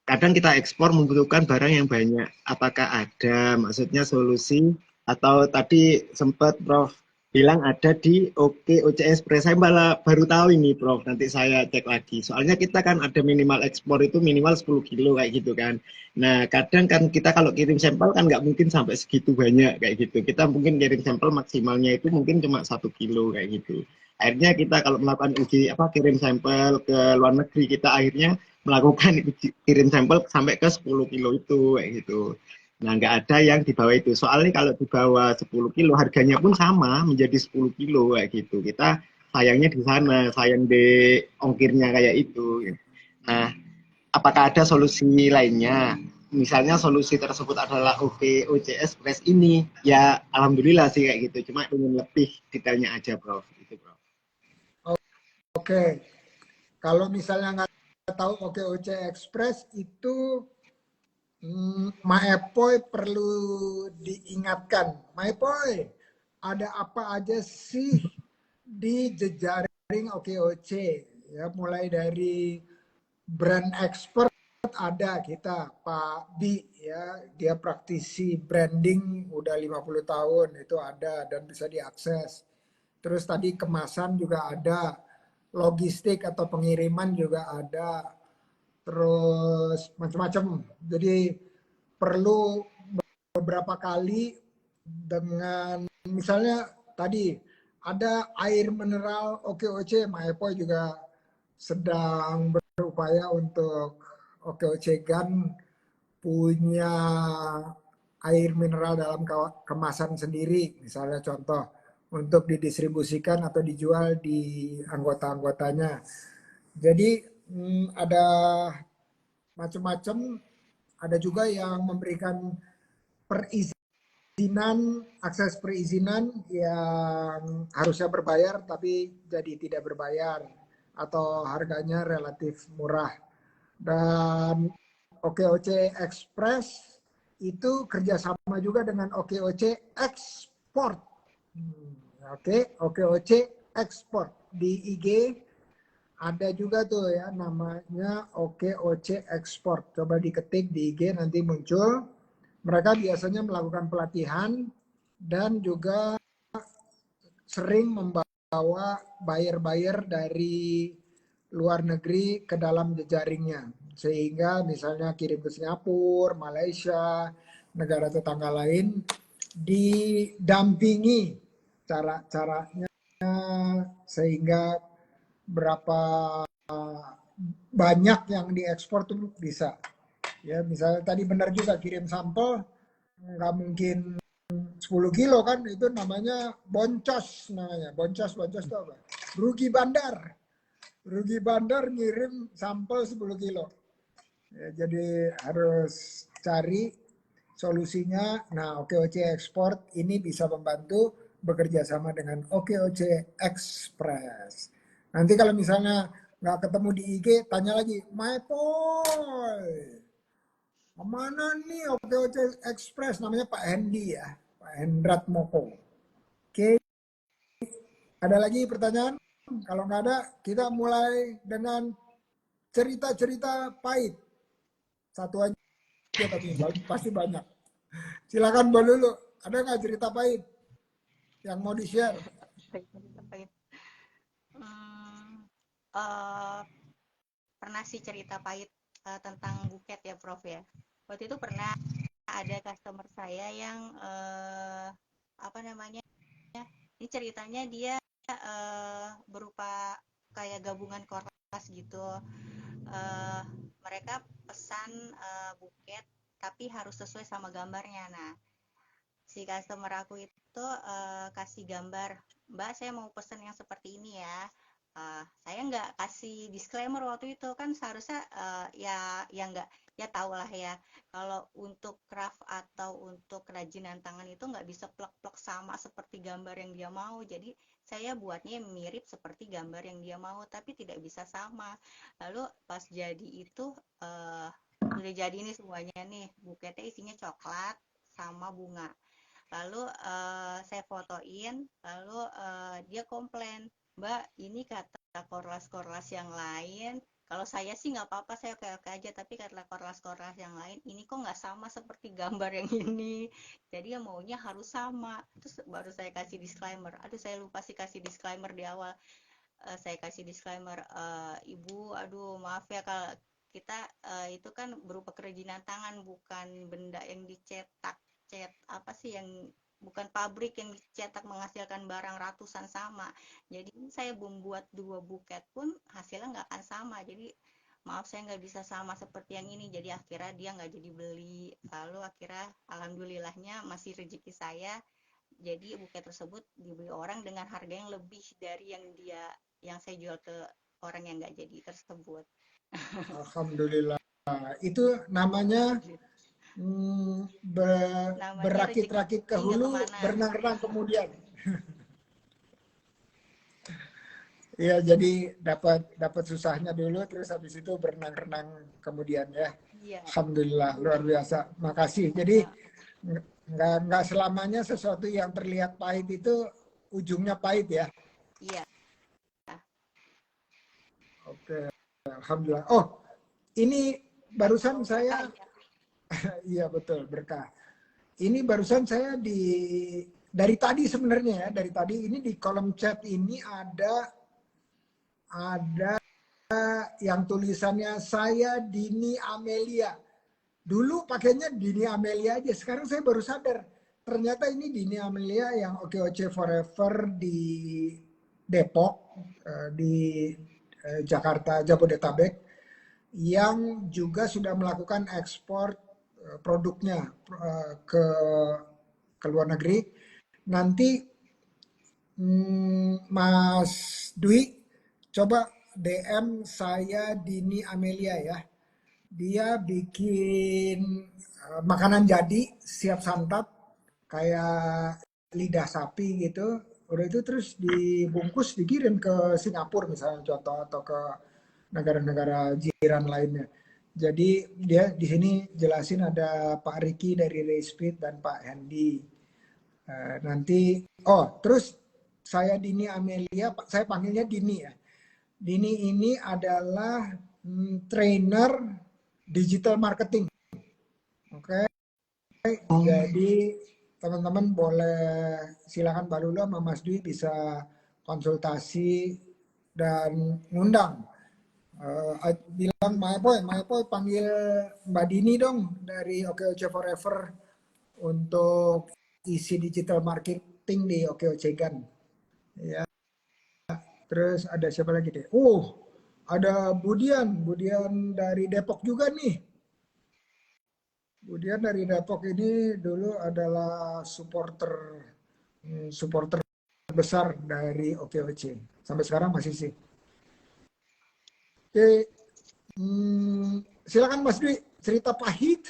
[SPEAKER 3] Kadang kita ekspor membutuhkan barang yang banyak. Apakah ada maksudnya solusi, atau tadi sempat Prof bilang ada di OKOC Express. Saya malah baru tahu ini Prof, nanti saya cek lagi. Soalnya kita kan ada minimal ekspor itu minimal 10 kilo kayak gitu kan. Nah kadang kan kita kalau kirim sampel kan nggak mungkin sampai segitu banyak kayak gitu. Kita mungkin kirim sampel maksimalnya itu mungkin cuma 1 kilo kayak gitu. Akhirnya kita kalau melakukan uji kirim sampel ke luar negeri, kita akhirnya melakukan kirim sampel sampai ke 10 kilo itu kayak gitu. Nah, nggak ada yang di bawah itu. Soalnya kalau di bawah 10 kilo harganya pun sama menjadi 10 kilo kayak gitu. Kita sayangnya di sana, sayang di ongkirnya kayak itu. Nah, apakah ada solusi lainnya? Misalnya solusi tersebut adalah OKOC Express ini, ya alhamdulillah sih kayak gitu. Cuma ingin lebih detailnya aja, Bro. Gitu, Bro.
[SPEAKER 1] Oke, kalau misalnya nggak tahu OKOC Express itu Maepoy perlu diingatkan. Maepoy, ada apa aja sih di jejaring OKOC? Ya, mulai dari brand expert ada kita Pak Bi ya, dia praktisi branding udah 50 tahun itu ada dan bisa diakses. Terus tadi kemasan juga ada, logistik atau pengiriman juga ada, terus macam-macam. Jadi perlu beberapa kali dengan misalnya tadi ada air mineral OKOC, Maepo juga sedang berupaya untuk OKOC Gun punya air mineral dalam kemasan sendiri, misalnya contoh untuk didistribusikan atau dijual di anggota-anggotanya. Jadi ada macam-macam, ada juga yang memberikan perizinan, akses perizinan yang harusnya berbayar tapi jadi tidak berbayar atau harganya relatif murah. Dan OKOC Express itu kerjasama juga dengan OKOC Export. OKOC Export di IG ada juga tuh ya namanya OKOC Export. Coba diketik di IG nanti muncul. Mereka biasanya melakukan pelatihan dan juga sering membawa buyer-buyer dari luar negeri ke dalam jejaringnya. Sehingga misalnya kirim ke Singapura, Malaysia, negara tetangga lain, didampingi cara-caranya sehingga berapa banyak yang diekspor tuh bisa. Ya, misalnya tadi benar juga kirim sampel nggak mungkin 10 kilo kan, itu namanya boncos, namanya boncos itu apa? Rugi bandar ngirim sampel 10 kilo ya, jadi harus cari solusinya. Nah, OKOC Export ini bisa membantu bekerja sama dengan OKOC Express. Nanti kalau misalnya nggak ketemu di IG, tanya lagi, My boy, kemana nih OKOC Express? Namanya Pak Hendi ya, Pak Hendrat Moko. Oke, ada lagi pertanyaan? Kalau nggak ada, kita mulai dengan cerita-cerita pahit. Satu aja tapi pasti banyak. Silakan Mbak Lulu, ada nggak cerita pahit yang mau di-share?
[SPEAKER 2] Cerita pahit. Eh, pernah sih cerita pahit tentang buket ya Prof ya. Waktu itu pernah ada customer saya yang apa namanya, ini ceritanya dia berupa kayak gabungan kelas gitu. Mereka pesan buket tapi harus sesuai sama gambarnya. Nah, si customer aku itu kasih gambar, Mbak saya mau pesen yang seperti ini ya. Saya nggak kasih disclaimer waktu itu, kan seharusnya ya nggak, ya tau lah ya kalau untuk craft atau untuk kerajinan tangan itu nggak bisa plek-plek sama seperti gambar yang dia mau. Jadi saya buatnya mirip seperti gambar yang dia mau tapi tidak bisa sama. Lalu pas jadi itu udah jadi nih semuanya nih, buketnya isinya coklat sama bunga. Lalu saya fotoin, lalu dia komplain, Mbak ini kata korlas-korlas yang lain, kalau saya sih nggak apa-apa, saya oke-oke aja, tapi kata korlas-korlas yang lain ini kok nggak sama seperti gambar yang ini, jadi ya maunya harus sama. Terus baru saya kasih disclaimer, aduh saya lupa sih kasih disclaimer di awal. Saya kasih disclaimer, Ibu, aduh maaf ya kalau kita itu kan berupa kerajinan tangan, bukan benda yang dicetak, cet apa sih yang, bukan pabrik yang dicetak menghasilkan barang ratusan sama. Jadi saya membuat 2 buket pun hasilnya nggak akan sama. Jadi maaf saya nggak bisa sama seperti yang ini. Jadi akhirnya dia nggak jadi beli. Lalu akhirnya alhamdulillahnya masih rezeki saya jadi buket tersebut dibeli orang dengan harga yang lebih dari yang saya jual ke orang yang nggak jadi tersebut.
[SPEAKER 1] Alhamdulillah. Itu namanya
[SPEAKER 2] Namanya
[SPEAKER 1] berakit-rakit ke
[SPEAKER 2] rezeki nggak
[SPEAKER 1] hulu,
[SPEAKER 2] kemana.
[SPEAKER 1] berenang-renang kemudian. Iya, jadi dapat susahnya dulu, terus habis itu berenang-renang kemudian ya.
[SPEAKER 2] Iya.
[SPEAKER 1] Alhamdulillah, luar biasa. Makasih. Jadi nggak selamanya sesuatu yang terlihat pahit itu ujungnya pahit ya.
[SPEAKER 2] Iya.
[SPEAKER 1] Oke, alhamdulillah. Oh, ini barusan saya, iya betul berkah. Ini barusan saya dari tadi sebenarnya ya, dari tadi ini di kolom chat ini ada yang tulisannya saya Dini Amelia. Dulu pakainya Dini Amelia aja, sekarang saya baru sadar ternyata ini Dini Amelia yang OKOC Forever di Depok, di Jakarta, Jabodetabek, yang juga sudah melakukan ekspor produknya ke luar negeri. Nanti Mas Dwi coba DM saya Dini Amelia ya. Dia bikin makanan jadi siap santap kayak lidah sapi gitu. Udah itu terus dibungkus dikirim ke Singapura misalnya contoh, atau ke negara-negara jiran lainnya. Jadi dia di sini jelasin ada Pak Riki dari Rayspeed dan Pak Hendy. Nanti terus saya Dini Amelia, saya panggilnya Dini ya. Dini ini adalah trainer digital marketing. Oke. Jadi teman-teman boleh silakan Mbak Lula sama Mas Dwi bisa konsultasi dan ngundang. Bilang Mayapoy panggil Mbak Dini dong dari OKOC Forever untuk isi digital marketing di OKOC Gan. Ya. Terus ada siapa lagi deh? Ada Budian dari Depok juga nih. Budian dari Depok ini dulu adalah supporter besar dari OKOC. Sampai sekarang masih sih. Oke, silakan Mas Dwi, cerita pahit.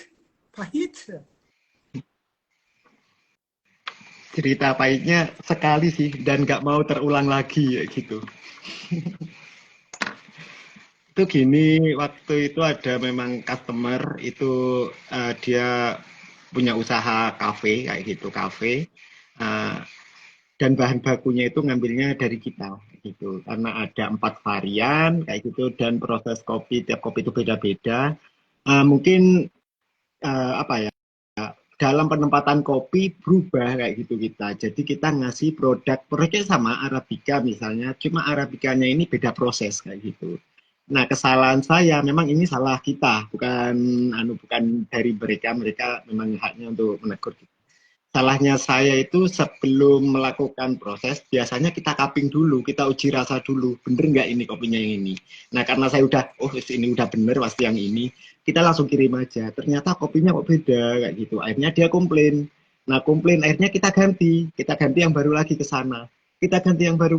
[SPEAKER 3] Cerita pahitnya sekali sih dan nggak mau terulang lagi gitu. Itu gini, waktu itu ada memang customer itu dia punya usaha kafe kayak gitu, kafe, dan bahan bakunya itu ngambilnya dari kita gitu, karena ada 4 varian kayak gitu dan proses kopi tiap kopi itu beda-beda. Mungkin apa ya, dalam penempatan kopi berubah kayak gitu kita. Jadi kita ngasih produknya sama Arabica misalnya, cuma Arabicanya ini beda proses kayak gitu. Nah, kesalahan saya memang ini salah kita, bukan dari mereka memang haknya untuk menegur kita. Salahnya saya itu sebelum melakukan proses, biasanya kita cupping dulu, kita uji rasa dulu, bener nggak ini kopinya yang ini. Nah, karena saya udah, ini udah bener pasti yang ini, kita langsung kirim aja. Ternyata kopinya kok beda, kayak gitu. Akhirnya dia komplain. Nah, komplain, akhirnya kita ganti yang baru lagi ke sana. Kita ganti yang baru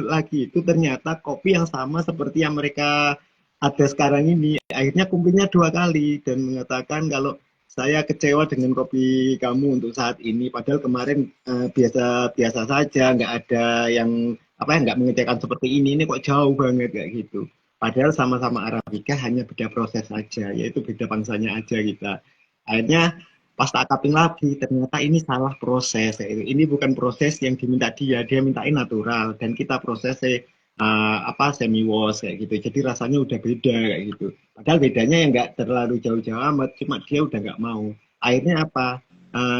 [SPEAKER 3] lagi itu ternyata kopi yang sama seperti yang mereka ada sekarang ini. Akhirnya komplainnya 2 kali dan mengatakan kalau saya kecewa dengan kopi kamu untuk saat ini. Padahal kemarin biasa saja, nggak ada yang nggak mengecewakan seperti ini. Ini kok jauh banget kayak gitu. Padahal sama-sama Arabica hanya beda proses saja, yaitu beda bangsanya aja kita. Akhirnya pas tak cupping lagi, ternyata ini salah proses. Ini bukan proses yang diminta dia mintain natural dan kita prosesnya semi wash kayak gitu. Jadi rasanya udah beda kayak gitu. Padahal bedanya yang nggak terlalu jauh-jauh amat, cuma dia udah nggak mau. Akhirnya apa?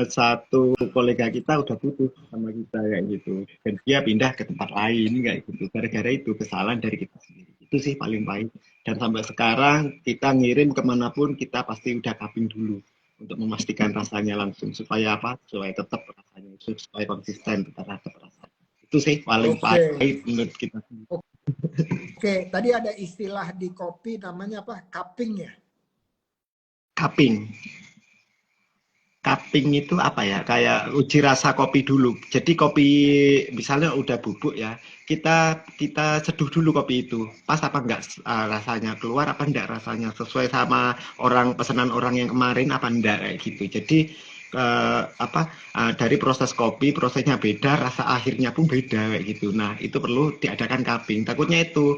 [SPEAKER 3] Satu kolega kita udah putus sama kita kayak gitu. Dan dia pindah ke tempat lain kayak gitu. Gara-gara itu kesalahan dari kita sendiri. Itu sih paling baik. Dan sampai sekarang kita ngirim kemanapun kita pasti udah cupping dulu untuk memastikan rasanya langsung supaya apa? Supaya tetap rasanya supaya konsisten tetap rasanya. Itu sih paling pahit menurut kita.
[SPEAKER 1] Oke, tadi ada istilah di kopi namanya apa? Cupping ya?
[SPEAKER 3] Cupping cupping itu apa ya? Kayak uji rasa kopi dulu. Jadi kopi misalnya udah bubuk ya, kita kita seduh dulu kopi itu. Pas apa enggak rasanya keluar apa enggak rasanya sesuai sama orang pesanan orang yang kemarin apa enggak kayak gitu. Jadi dari proses kopi prosesnya beda, rasa akhirnya pun beda kayak gitu. Nah itu perlu diadakan cupping. Takutnya itu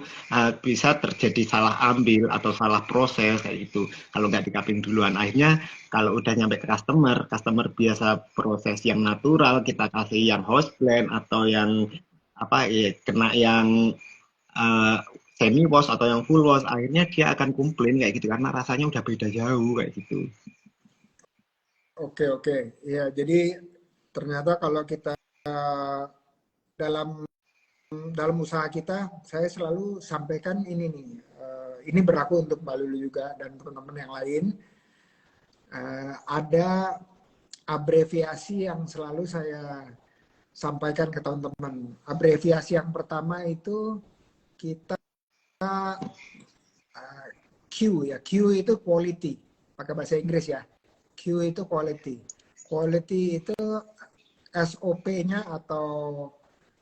[SPEAKER 3] bisa terjadi salah ambil atau salah proses kayak gitu. Kalau nggak di cupping duluan, akhirnya kalau udah nyampe ke customer, customer biasa proses yang natural, kita kasih yang house blend atau yang apa ya kena yang semi wash atau yang full wash, akhirnya dia akan komplain kayak gitu karena rasanya udah beda jauh kayak gitu.
[SPEAKER 1] Oke, oke. Ya, jadi ternyata kalau kita dalam dalam usaha kita, saya selalu sampaikan ini nih. Ini berlaku untuk Mbak Lulu juga dan teman-teman yang lain. Ada abreviasi yang selalu saya sampaikan ke teman-teman. Abreviasi yang pertama itu kita Q ya. Q itu quality. Pakai bahasa Inggris ya. Q itu quality. Quality itu SOP-nya atau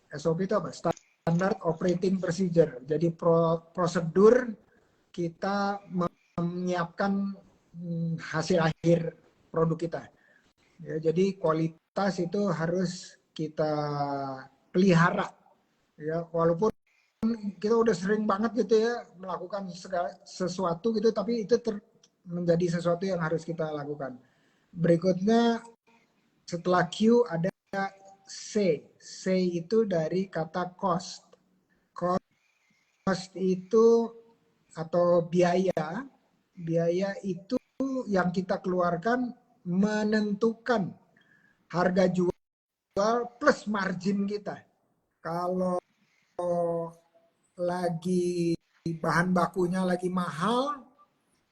[SPEAKER 1] SOP itu apa? Standard Operating Procedure. Jadi prosedur kita menyiapkan hasil akhir produk kita. Ya, jadi kualitas itu harus kita pelihara. Ya, walaupun kita udah sering banget gitu ya melakukan sesuatu gitu, tapi itu menjadi sesuatu yang harus kita lakukan. Berikutnya setelah Q ada C. C itu dari kata cost. Cost itu atau biaya. Biaya itu yang kita keluarkan menentukan harga jual plus margin kita. Kalau lagi bahan bakunya lagi mahal,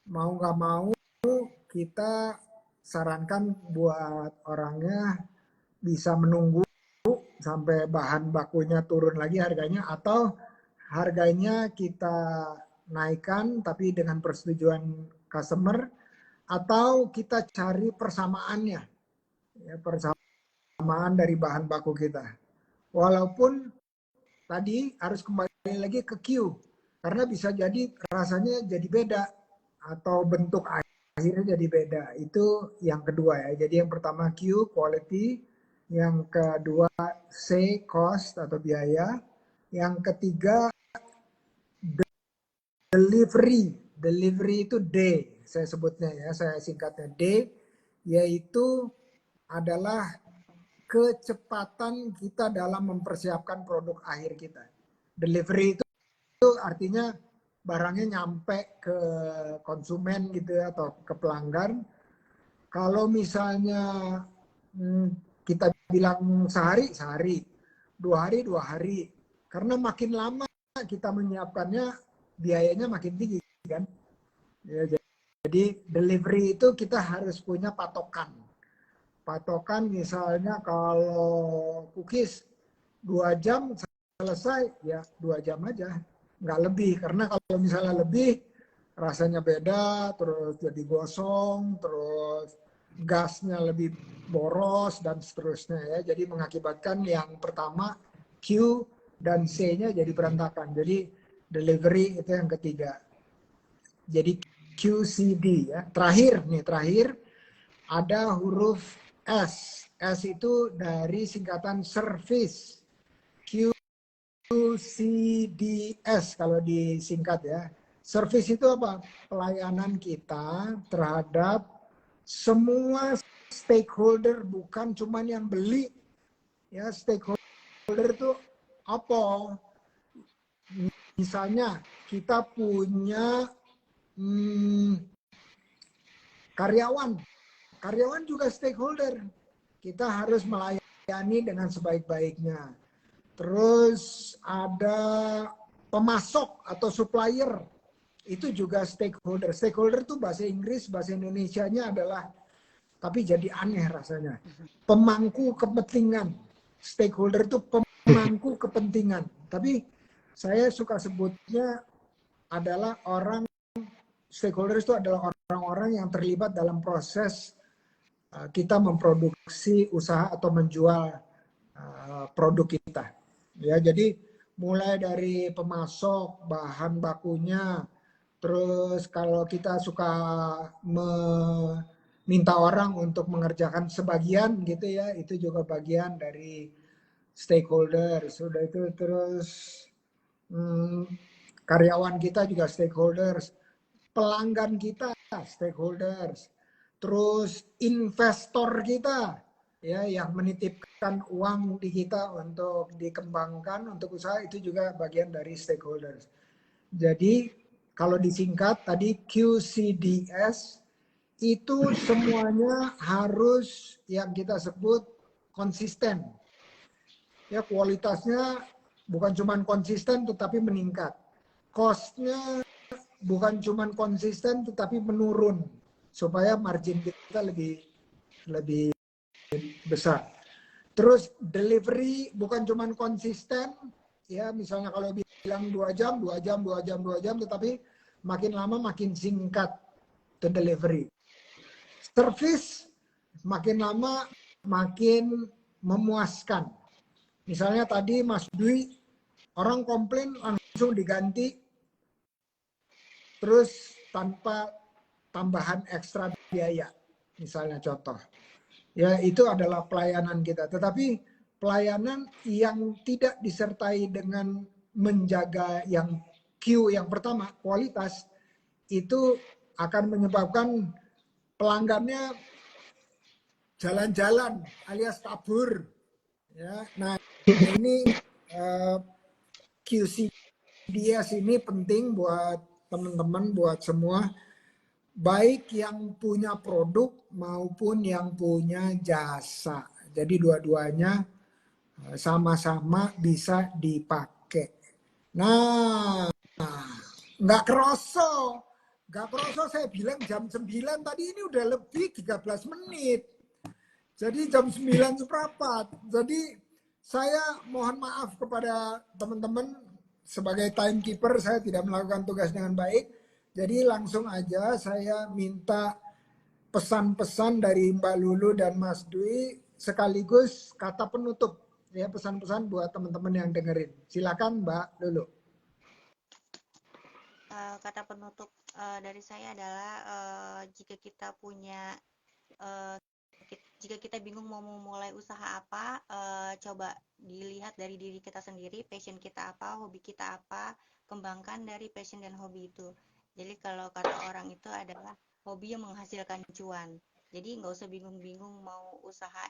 [SPEAKER 1] mau nggak mau kita sarankan buat orangnya bisa menunggu sampai bahan bakunya turun lagi harganya, atau harganya kita naikkan tapi dengan persetujuan customer, atau kita cari persamaannya, ya, persamaan dari bahan baku kita. Walaupun tadi harus kembali lagi ke Q, karena bisa jadi rasanya jadi beda atau bentuk akhirnya jadi beda. Itu yang kedua ya. Jadi yang pertama Q, quality. Yang kedua C, cost atau biaya. Yang ketiga delivery. Delivery itu D, saya sebutnya ya, saya singkatnya D, yaitu adalah kecepatan kita dalam mempersiapkan produk akhir kita. Delivery itu artinya barangnya nyampe ke konsumen gitu ya, atau ke pelanggan. Kalau misalnya kita bilang sehari, 2 hari. Karena makin lama kita menyiapkannya, biayanya makin tinggi kan. Ya, jadi delivery itu kita harus punya patokan. Patokan misalnya kalau cookies 2 jam selesai, ya 2 jam aja, nggak lebih. Karena kalau misalnya lebih, rasanya beda, terus jadi gosong, terus gasnya lebih boros, dan seterusnya ya. Jadi mengakibatkan yang pertama Q dan C-nya jadi berantakan. Jadi delivery itu yang ketiga. Jadi QCD ya. Terakhir ada huruf S. S itu dari singkatan service. QCDS kalau disingkat ya. Service itu apa? Pelayanan kita terhadap semua stakeholder, bukan cuma yang beli. Ya, stakeholder itu apa? Misalnya kita punya karyawan juga stakeholder. Kita harus melayani dengan sebaik-baiknya. Terus ada pemasok atau supplier, itu juga stakeholder. Stakeholder itu bahasa Inggris, bahasa Indonesianya adalah, tapi jadi aneh rasanya, pemangku kepentingan. Stakeholder itu pemangku kepentingan. Tapi saya suka sebutnya adalah stakeholder itu adalah orang-orang yang terlibat dalam proses kita memproduksi usaha atau menjual produk kita. Ya, jadi mulai dari pemasok, bahan bakunya, terus kalau kita suka meminta orang untuk mengerjakan sebagian gitu ya, itu juga bagian dari stakeholder. Sudah itu terus karyawan kita juga stakeholders, pelanggan kita stakeholders, terus investor kita ya yang menitipkan uang di kita untuk dikembangkan untuk usaha itu juga bagian dari stakeholders. Jadi kalau disingkat tadi QCDS itu semuanya harus yang kita sebut konsisten. Ya kualitasnya bukan cuma konsisten tetapi meningkat. Cost-nya bukan cuma konsisten tetapi menurun supaya margin kita lebih besar. Terus delivery bukan cuma konsisten ya, misalnya kalau bilang 2 jam, tetapi makin lama makin singkat the delivery. Service makin lama makin memuaskan. Misalnya tadi Mas Dwi, orang komplain langsung diganti, terus tanpa tambahan ekstra biaya, misalnya contoh. Ya itu adalah pelayanan kita. Tetapi pelayanan yang tidak disertai dengan menjaga yang Q yang pertama, kualitas, itu akan menyebabkan pelanggannya jalan-jalan alias kabur. Ya, nah ini QCDS ini penting buat teman-teman, buat semua, baik yang punya produk maupun yang punya jasa. Jadi dua-duanya sama-sama bisa dipakai. Nah, nggak kerasa saya bilang jam 9 tadi, ini udah lebih 13 menit. Jadi jam 9 seperempat. Jadi saya mohon maaf kepada teman-teman, sebagai timekeeper saya tidak melakukan tugas dengan baik. Jadi langsung aja saya minta pesan-pesan dari Mbak Lulu dan Mas Dwi sekaligus kata penutup ya, pesan-pesan buat teman-teman yang dengerin. Silakan Mbak Lulu.
[SPEAKER 2] Kata penutup dari saya adalah jika kita punya jika kita bingung mau memulai usaha apa, coba dilihat dari diri kita sendiri, passion kita apa, hobi kita apa, kembangkan dari passion dan hobi itu. Jadi kalau kata orang itu adalah hobi yang menghasilkan cuan. Jadi nggak usah bingung-bingung mau usaha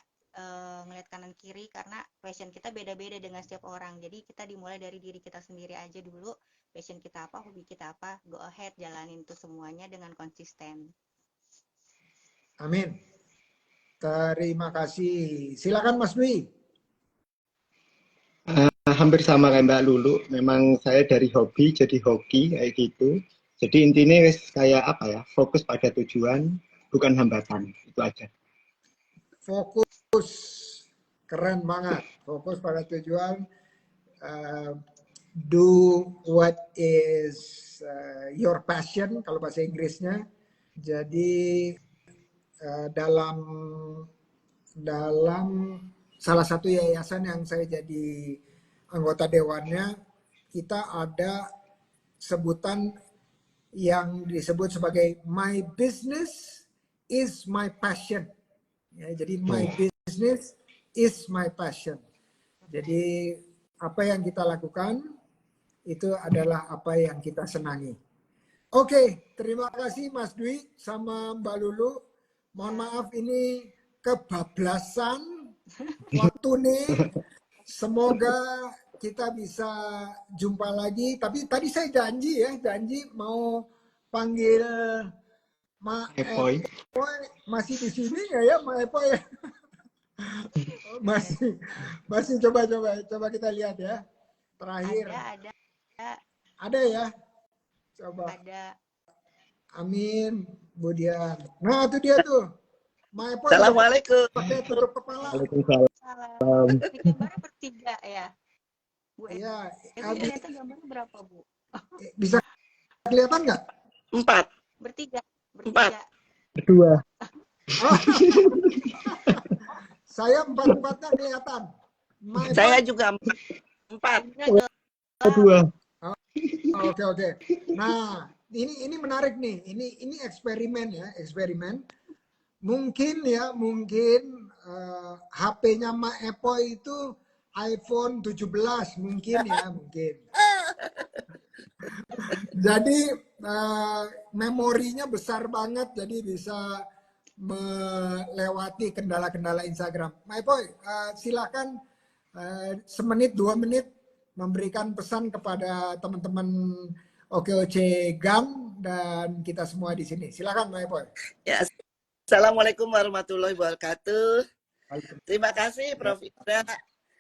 [SPEAKER 2] ngeliat kanan kiri, karena passion kita beda-beda dengan setiap orang. Jadi kita dimulai dari diri kita sendiri aja dulu, passion kita apa, hobi kita apa, go ahead jalanin itu semuanya dengan konsisten.
[SPEAKER 1] Amin. Terima kasih. Silakan Mas Dwi.
[SPEAKER 3] Hampir sama kayak Mbak Lulu. Memang saya dari hobi jadi hoki kayak gitu. Jadi intinya kayak apa ya? Fokus pada tujuan, bukan hambatan. Itu aja.
[SPEAKER 1] Fokus. Keren banget. Fokus pada tujuan. Do what is your passion kalau bahasa Inggrisnya. Jadi dalam salah satu yayasan yang saya jadi anggota dewannya, kita ada sebutan yang disebut sebagai my business is my passion. Ya, jadi my business is my passion. Jadi apa yang kita lakukan itu adalah apa yang kita senangi. Oke, terima kasih Mas Dwi sama Mbak Lulu. Mohon maaf ini kebablasan waktu nih. Semoga kita bisa jumpa lagi. Tapi tadi saya janji mau panggil Ma Epoy. Masih di sini nggak ya Ma Epoy? masih coba kita lihat ya. Terakhir. Ada ya. Coba. Ada. Amin, Bu Dian. Nah, itu dia tuh.
[SPEAKER 4] Assalamualaikum.
[SPEAKER 1] Pakai tutup kepala.
[SPEAKER 2] Waalaikumsalam. Gambarnya bertiga ya, Bu?
[SPEAKER 1] Iya.
[SPEAKER 2] Ternyata gambarnya berapa, Bu?
[SPEAKER 1] Bisa kelihatan nggak?
[SPEAKER 4] 4.
[SPEAKER 2] Bertiga.
[SPEAKER 4] 4.
[SPEAKER 3] Berdua.
[SPEAKER 1] Saya empat-empatnya kelihatan.
[SPEAKER 4] Saya juga 4.
[SPEAKER 3] Dua.
[SPEAKER 1] Oke. Nah, ini menarik nih. Ini eksperimen ya, eksperimen. Mungkin HP-nya Mak Epo itu iPhone 17 mungkin ya, mungkin. Jadi memorinya besar banget, jadi bisa melewati kendala-kendala Instagram. Mak Epo, silakan semenit 2 menit memberikan pesan kepada teman-teman OKOC Gang dan kita semua di sini. Silakan Mak Epo.
[SPEAKER 4] Ya, Assalamualaikum warahmatullahi wabarakatuh. Terima kasih Prof. Indra.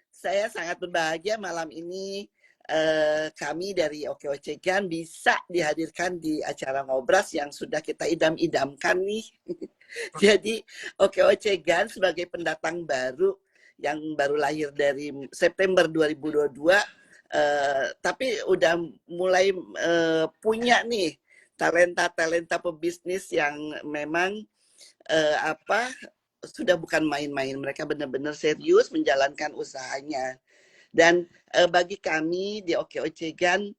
[SPEAKER 4] Saya sangat berbahagia malam ini kami dari OKOC Gang bisa dihadirkan di acara Ngobras yang sudah kita idam-idamkan nih. Jadi OKOC Gang sebagai pendatang baru yang baru lahir dari September 2022, tapi udah mulai punya nih talenta-talenta pebisnis yang memang sudah bukan main-main. Mereka benar-benar serius menjalankan usahanya. Dan bagi kami di OKOC Gang,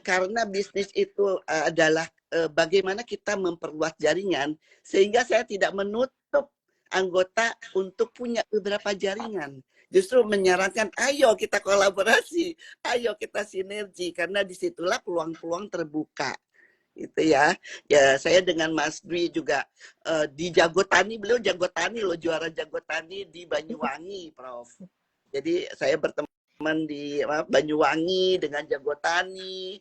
[SPEAKER 4] karena bisnis itu adalah bagaimana kita memperluas jaringan, sehingga saya tidak menutup anggota untuk punya beberapa jaringan. Justru menyarankan, ayo kita kolaborasi, ayo kita sinergi, karena disitulah peluang-peluang terbuka. Itu ya. Ya, saya dengan Mas Dwi juga di Jago Tani, beliau Jago Tani loh, juara Jago Tani di Banyuwangi, Prof. Jadi saya berteman di Banyuwangi dengan Jago Tani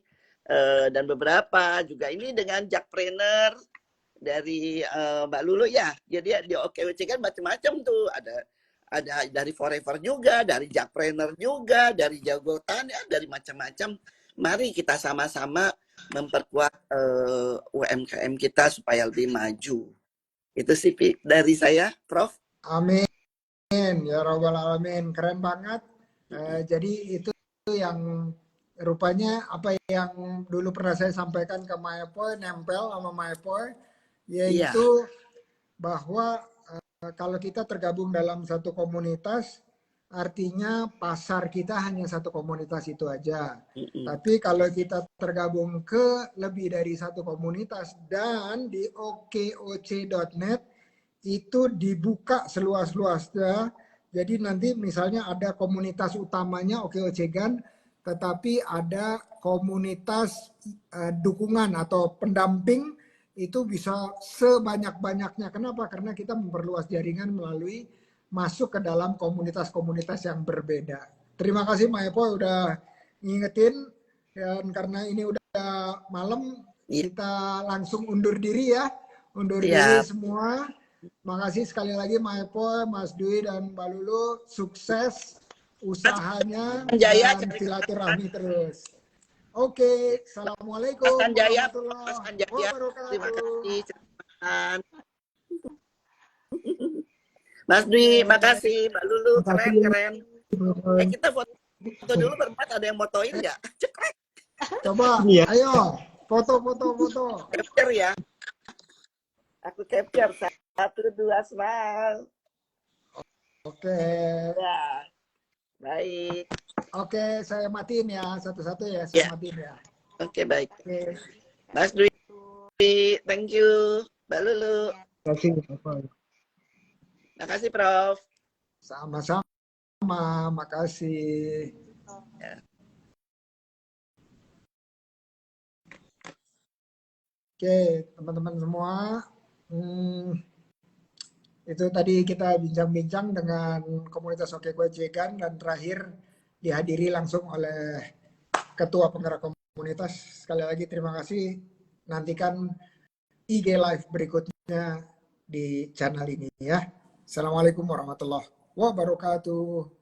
[SPEAKER 4] dan beberapa juga ini dengan Jakpreneur dari Mbak Lulu ya. Jadi di OKOC kan macam-macam tuh, ada dari Forever juga, dari Jakpreneur juga, dari Jago Tani, dari macam-macam. Mari kita sama-sama memperkuat UMKM kita supaya lebih maju. Itu sih dari saya, Prof.
[SPEAKER 1] Amin ya Rabbal Alamin, keren banget. Jadi itu yang rupanya apa yang dulu pernah saya sampaikan ke Maepoy, nempel sama Maepoy, yaitu bahwa kalau kita tergabung dalam satu komunitas, artinya pasar kita hanya satu komunitas itu aja. Tapi kalau kita tergabung ke lebih dari satu komunitas dan di okoc.net itu dibuka seluas-luasnya. Jadi nanti misalnya ada komunitas utamanya OKOC Gang, tetapi ada komunitas dukungan atau pendamping itu bisa sebanyak-banyaknya. Kenapa? Karena kita memperluas jaringan melalui masuk ke dalam komunitas-komunitas yang berbeda. Terima kasih Mak Epo udah ngingetin, dan karena ini udah malam kita langsung undur diri ya. Undur diri semua. Makasih sekali lagi Mak Epo, Mas Dwi dan Mbak Lulu, sukses usahanya dan silaturahmi terus. Oke, assalamualaikum warahmatullahi wabarakatuh.
[SPEAKER 4] Terima kasih. Mas Dwi, makasih. Mbak Lulu, keren. Kita foto dulu berempat, ada yang motoin nggak?
[SPEAKER 1] Coba, ayo, foto.
[SPEAKER 4] Capture ya. Aku capture, 1, 2, smile.
[SPEAKER 1] Oke.
[SPEAKER 4] Ya, baik.
[SPEAKER 1] Oke, saya matiin ya, satu-satu ya, saya matiin ya.
[SPEAKER 4] Oke, baik.
[SPEAKER 1] Oke.
[SPEAKER 4] Mas Dwi, thank you. Mbak Lulu. Makasih, Prof.
[SPEAKER 1] Sama-sama, makasih.
[SPEAKER 4] Ya.
[SPEAKER 1] Oke, teman-teman semua, itu tadi kita bincang-bincang dengan komunitas OKOC Gang dan terakhir dihadiri langsung oleh Ketua Penggerak Komunitas. Sekali lagi terima kasih. Nantikan IG Live berikutnya di channel ini ya. Assalamualaikum warahmatullahi wabarakatuh.